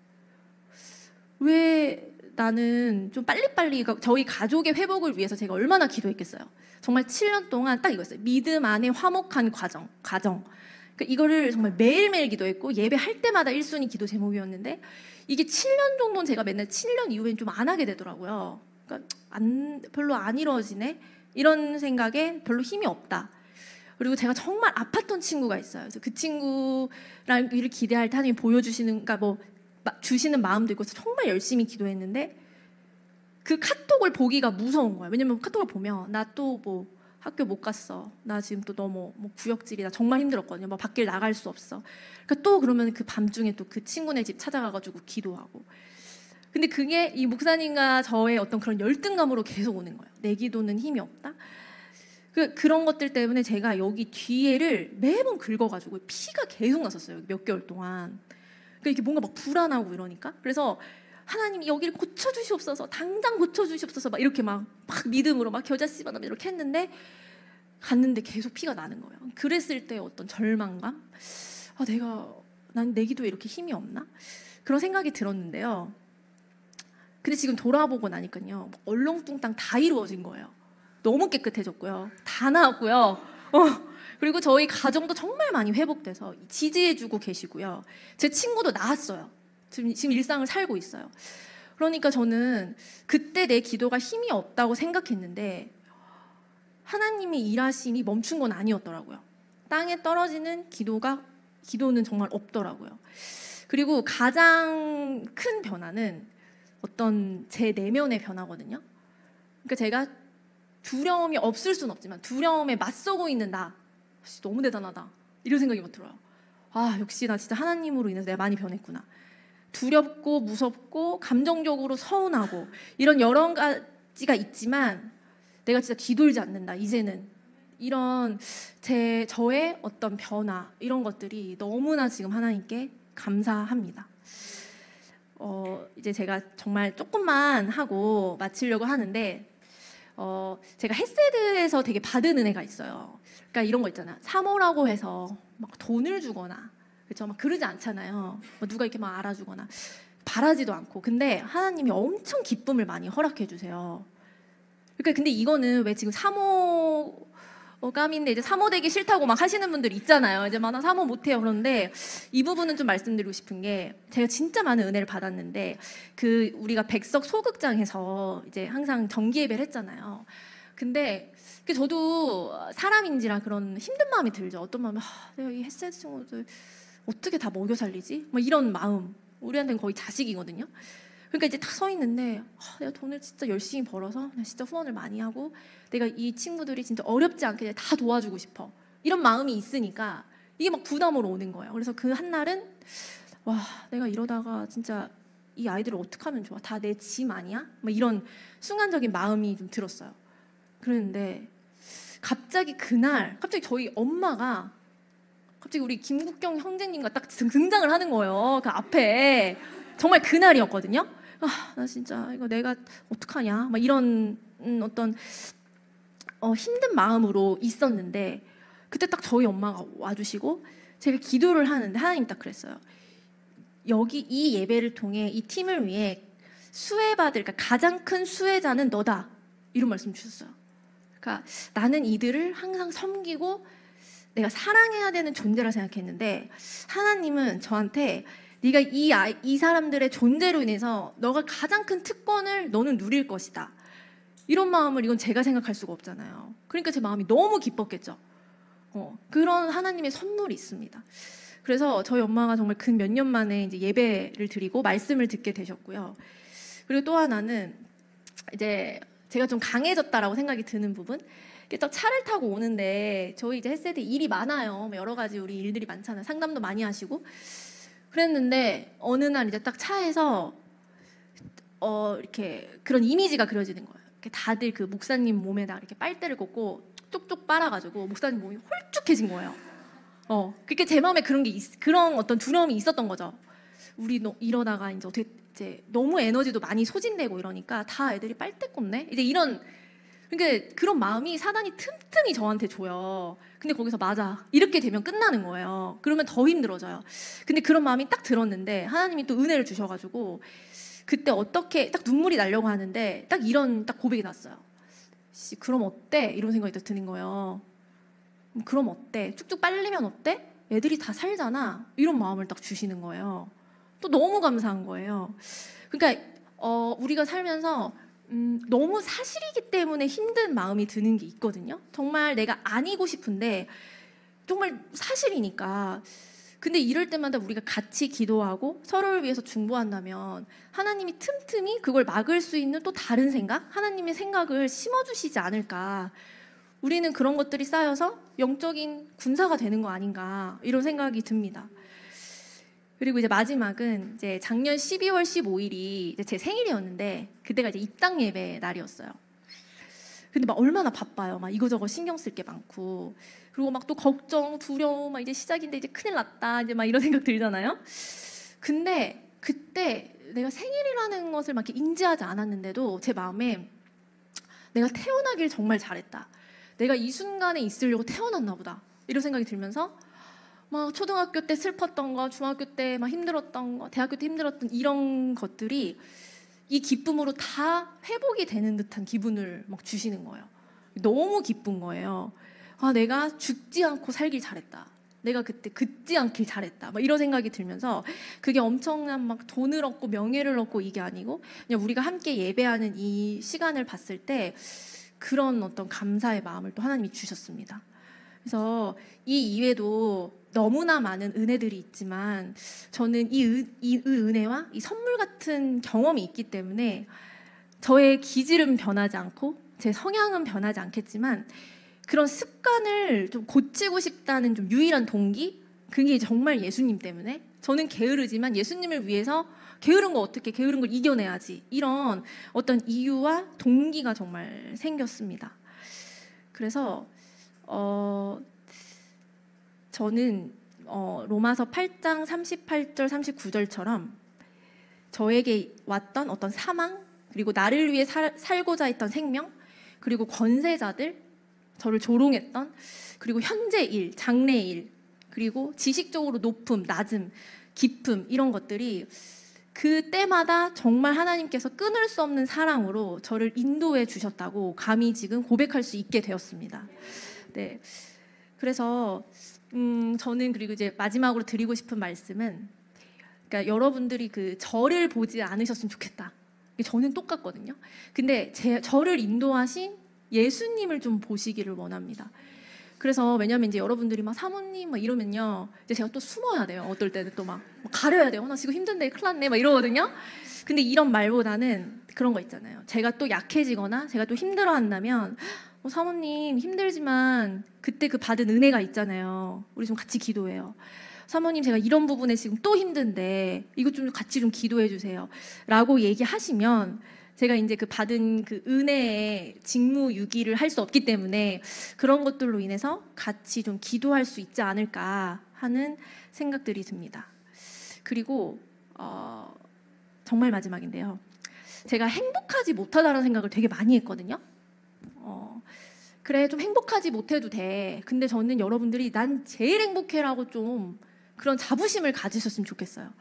왜 나는 좀 빨리빨리, 저희 가족의 회복을 위해서 제가 얼마나 기도했겠어요. 정말 7년 동안 딱 이거였어요. 믿음 안에 화목한 가정. 그러니까 이거를 정말 매일매일 기도했고 예배할 때마다 1순위 기도 제목이었는데, 이게 7년 정도는 제가 맨날 7년 이후엔 좀 안 하게 되더라고요. 그러니까 별로 안 이루어지네, 이런 생각에 별로 힘이 없다. 그리고 제가 정말 아팠던 친구가 있어요. 그래서 그 친구랑 일을 기대할 때 하나님이 보여주시는, 그러니까 주시는 마음도 있고 정말 열심히 기도했는데 그 카톡을 보기가 무서운 거예요. 왜냐면 카톡을 보면 나 또 학교 못 갔어, 나 지금 또 너무 구역질이다, 정말 힘들었거든요. 밖을 나갈 수 없어. 그러니까 또 그러면 그 밤중에 또 그 친구네 집 찾아가가지고 기도하고. 근데 그게 이 목사님과 저의 어떤 그런 열등감으로 계속 오는 거예요. 내 기도는 힘이 없다. 그런 것들 때문에 제가 여기 뒤에를 매번 긁어가지고 피가 계속 났었어요. 몇 개월 동안. 그러니까 이게 뭔가 막 불안하고 이러니까. 그래서 하나님이 여기를 고쳐주시옵소서, 당장 고쳐주시옵소서, 막 이렇게 막 믿음으로 막 겨자씨만 이렇게 했는데 갔는데 계속 피가 나는 거예요. 그랬을 때 어떤 절망감, 난 내 기도에 이렇게 힘이 없나? 그런 생각이 들었는데요. 근데 지금 돌아보고 나니까요, 얼렁뚱땅 다 이루어진 거예요. 너무 깨끗해졌고요, 다 나았고요. 그리고 저희 가정도 정말 많이 회복돼서 지지해주고 계시고요. 제 친구도 나았어요. 지금 일상을 살고 있어요. 그러니까 저는 그때 내 기도가 힘이 없다고 생각했는데 하나님이 일하심이 멈춘 건 아니었더라고요. 땅에 떨어지는 기도는 정말 없더라고요. 그리고 가장 큰 변화는 어떤 제 내면의 변화거든요. 그러니까 제가 두려움이 없을 순 없지만 두려움에 맞서고 있는 나, 너무 대단하다, 이런 생각이 막 들어요. 역시 나 진짜 하나님으로 인해서 내가 많이 변했구나. 두렵고 무섭고 감정적으로 서운하고 이런 여러 가지가 있지만 내가 진짜 뒤돌지 않는다, 이제는. 이런 저의 어떤 변화, 이런 것들이 너무나 지금 하나님께 감사합니다. 이제 제가 정말 조금만 하고 마치려고 하는데, 제가 햇세드에서 되게 받은 은혜가 있어요. 그러니까 이런 거 있잖아요. 사모라고 해서 막 돈을 주거나, 그렇죠? 막 그러지 않잖아요. 누가 이렇게 막 알아주거나 바라지도 않고. 근데 하나님이 엄청 기쁨을 많이 허락해 주세요. 그러니까 근데 이거는 왜 지금 사모감인데 이제 사모 되기 싫다고 막 하시는 분들 있잖아요. 이제 나 사모 못해요. 그런데 이 부분은 좀 말씀드리고 싶은 게, 제가 진짜 많은 은혜를 받았는데 우리가 백석 소극장에서 이제 항상 정기 예배를 했잖아요. 근데 저도 사람인지라 그런 힘든 마음이 들죠. 어떤 마음이, 내가 이 햇세드 친구들 어떻게 다 먹여 살리지? 막 이런 마음. 우리한테는 거의 자식이거든요. 그러니까 이제 딱 서 있는데, 내가 돈을 진짜 열심히 벌어서 내가 진짜 후원을 많이 하고 내가 이 친구들이 진짜 어렵지 않게 다 도와주고 싶어, 이런 마음이 있으니까 이게 막 부담으로 오는 거예요. 그래서 그 한날은 내가 이러다가 진짜 이 아이들을 어떻게 하면 좋아? 다 내 짐 아니야? 막 이런 순간적인 마음이 좀 들었어요. 그런데 갑자기 저희 엄마가 갑자기 우리 김국경 형제님과 딱 등장을 하는 거예요. 그 앞에. 정말 그날이었거든요. 나 진짜 이거 내가 어떡하냐, 막 이런 어떤 힘든 마음으로 있었는데, 그때 딱 저희 엄마가 와주시고 제가 기도를 하는데 하나님 딱 그랬어요. 여기 이 예배를 통해 이 팀을 위해 그러니까 가장 큰 수혜자는 너다, 이런 말씀 주셨어요. 그러니까 나는 이들을 항상 섬기고 내가 사랑해야 되는 존재라 생각했는데, 하나님은 저한테 네가 이 사람들의 존재로 인해서 너가 가장 큰 특권을 너는 누릴 것이다, 이런 마음을, 이건 제가 생각할 수가 없잖아요. 그러니까 제 마음이 너무 기뻤겠죠. 그런 하나님의 선물이 있습니다. 그래서 저희 엄마가 정말 근 몇 년 만에 이제 예배를 드리고 말씀을 듣게 되셨고요. 그리고 또 하나는 이제 제가 좀 강해졌다라고 생각이 드는 부분, 딱 차를 타고 오는데 저희 이제 햇세드 일이 많아요. 여러 가지 우리 일들이 많잖아요. 상담도 많이 하시고. 그랬는데 어느 날 이제 딱 차에서 이렇게 그런 이미지가 그려지는 거예요. 이렇게 다들 그 목사님 몸에다 이렇게 빨대를 꽂고 쪽쪽 빨아가지고 목사님 몸이 홀쭉해진 거예요. 그러니까 제 마음에 그런 어떤 두려움이 있었던 거죠. 우리 이러다가 이제 어떻게 이제 너무 에너지도 많이 소진되고 이러니까 다 애들이 빨대 꽂네, 이제 이런. 그러니까 그런 마음이 사단이 틈틈이 저한테 줘요. 근데 거기서 맞아, 이렇게 되면 끝나는 거예요. 그러면 더 힘들어져요. 근데 그런 마음이 딱 들었는데 하나님이 또 은혜를 주셔가지고 그때 어떻게 딱 눈물이 나려고 하는데 딱 이런 딱 고백이 났어요. 그럼 어때? 이런 생각이 딱 드는 거예요. 그럼 어때? 쭉쭉 빨리면 어때? 애들이 다 살잖아, 이런 마음을 딱 주시는 거예요. 또 너무 감사한 거예요. 그러니까 우리가 살면서 너무 사실이기 때문에 힘든 마음이 드는 게 있거든요. 정말 내가 아니고 싶은데 정말 사실이니까. 근데 이럴 때마다 우리가 같이 기도하고 서로를 위해서 중보한다면 하나님이 틈틈이 그걸 막을 수 있는 또 다른 생각, 하나님의 생각을 심어주시지 않을까. 우리는 그런 것들이 쌓여서 영적인 군사가 되는 거 아닌가, 이런 생각이 듭니다. 그리고 이제 마지막은 이제 작년 12월 15일이 이제 제 생일이었는데 그때가 이제 입당 예배 날이었어요. 근데 막 얼마나 바빠요. 막 이거저거 신경 쓸 게 많고, 그리고 막 또 걱정, 두려움, 막 이제 시작인데 이제 큰일 났다, 이제 막 이런 생각 들잖아요. 근데 그때 내가 생일이라는 것을 막 이렇게 인지하지 않았는데도 제 마음에 내가 태어나길 정말 잘했다. 내가 이 순간에 있으려고 태어났나 보다. 이런 생각이 들면서 막 초등학교 때 슬펐던 거, 중학교 때 막 힘들었던 거, 대학교 때 힘들었던 이런 것들이 이 기쁨으로 다 회복이 되는 듯한 기분을 막 주시는 거예요. 너무 기쁜 거예요. 아, 내가 죽지 않고 살길 잘했다. 내가 그때 긋지 않길 잘했다. 막 이런 생각이 들면서 그게 엄청난 막 돈을 얻고 명예를 얻고 이게 아니고 그냥 우리가 함께 예배하는 이 시간을 봤을 때 그런 어떤 감사의 마음을 또 하나님이 주셨습니다. 그래서 이 이외에도 너무나 많은 은혜들이 있지만 저는 이 은혜와 이 선물 같은 경험이 있기 때문에 저의 기질은 변하지 않고 제 성향은 변하지 않겠지만 그런 습관을 좀 고치고 싶다는 좀 유일한 동기? 그게 정말 예수님 때문에 저는 게으르지만 예수님을 위해서 게으른 거 어떻게 게으른 걸 이겨내야지 이런 어떤 이유와 동기가 정말 생겼습니다. 그래서 저는 로마서 8장 38절 39절처럼 저에게 왔던 어떤 사망 그리고 나를 위해 살고자 했던 생명 그리고 권세자들 저를 조롱했던 그리고 현재 일, 장래 일 그리고 지식적으로 높음, 낮음, 깊음 이런 것들이 그때마다 정말 하나님께서 끊을 수 없는 사랑으로 저를 인도해 주셨다고 감히 지금 고백할 수 있게 되었습니다. 네, 그래서 저는 그리고 이제 마지막으로 드리고 싶은 말씀은 그러니까 여러분들이 그 저를 보지 않으셨으면 좋겠다. 저는 똑같거든요. 근데 저를 인도하신 예수님을 좀 보시기를 원합니다. 그래서 왜냐하면 이제 여러분들이 막 사모님 막 이러면요, 이제 제가 또 숨어야 돼요. 어떨 때는 또 막 가려야 돼요. 나 지금 힘든데 큰일 났네 막 이러거든요. 근데 이런 말보다는 그런 거 있잖아요. 제가 또 약해지거나 제가 또 힘들어한다면 사모님 힘들지만 그때 그 받은 은혜가 있잖아요. 우리 좀 같이 기도해요. 사모님 제가 이런 부분에 지금 또 힘든데 이것 좀 같이 좀 기도해 주세요 라고 얘기하시면 제가 이제 그 받은 그 은혜의 직무유기를 할 수 없기 때문에 그런 것들로 인해서 같이 좀 기도할 수 있지 않을까 하는 생각들이 듭니다. 그리고 정말 마지막인데요. 제가 행복하지 못하다는 생각을 되게 많이 했거든요. 그래 좀 행복하지 못해도 돼. 근데 저는 여러분들이 난 제일 행복해라고 좀 그런 자부심을 가지셨으면 좋겠어요.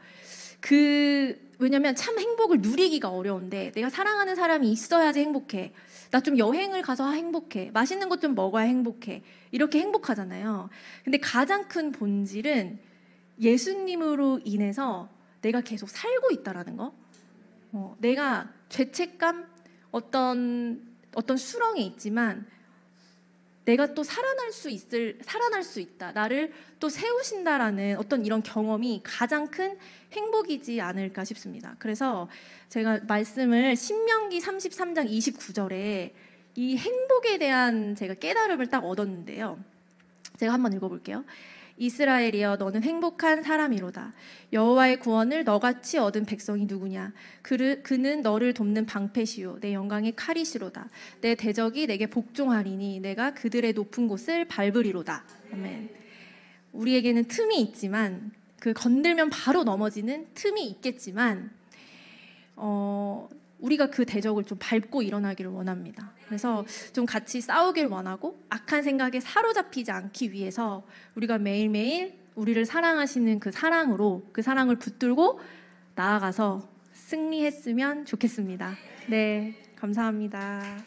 왜냐면 참 행복을 누리기가 어려운데 내가 사랑하는 사람이 있어야지 행복해. 나 좀 여행을 가서 행복해. 맛있는 것 좀 먹어야 행복해. 이렇게 행복하잖아요. 근데 가장 큰 본질은 예수님으로 인해서 내가 계속 살고 있다라는 거. 내가 죄책감 어떤 수렁에 있지만 내가 또 살아날 수 있다. 나를 또 세우신다라는 어떤 이런 경험이 가장 큰 행복이지 않을까 싶습니다. 그래서 제가 말씀을 신명기 33장 29절에 이 행복에 대한 제가 깨달음을 딱 얻었는데요. 제가 한번 읽어볼게요. 이스라엘이여 너는 행복한 사람이로다. 여호와의 구원을 너같이 얻은 백성이 누구냐. 그는 너를 돕는 방패시요 내 영광의 칼이시로다. 내 대적이 내게 복종하리니 내가 그들의 높은 곳을 밟으리로다. 아멘. 우리에게는 틈이 있지만 그 건들면 바로 넘어지는 틈이 있겠지만 우리가 그 대적을 좀 밟고 일어나기를 원합니다. 그래서 좀 같이 싸우길 원하고 악한 생각에 사로잡히지 않기 위해서 우리가 매일매일 우리를 사랑하시는 그 사랑으로 그 사랑을 붙들고 나아가서 승리했으면 좋겠습니다. 네, 감사합니다.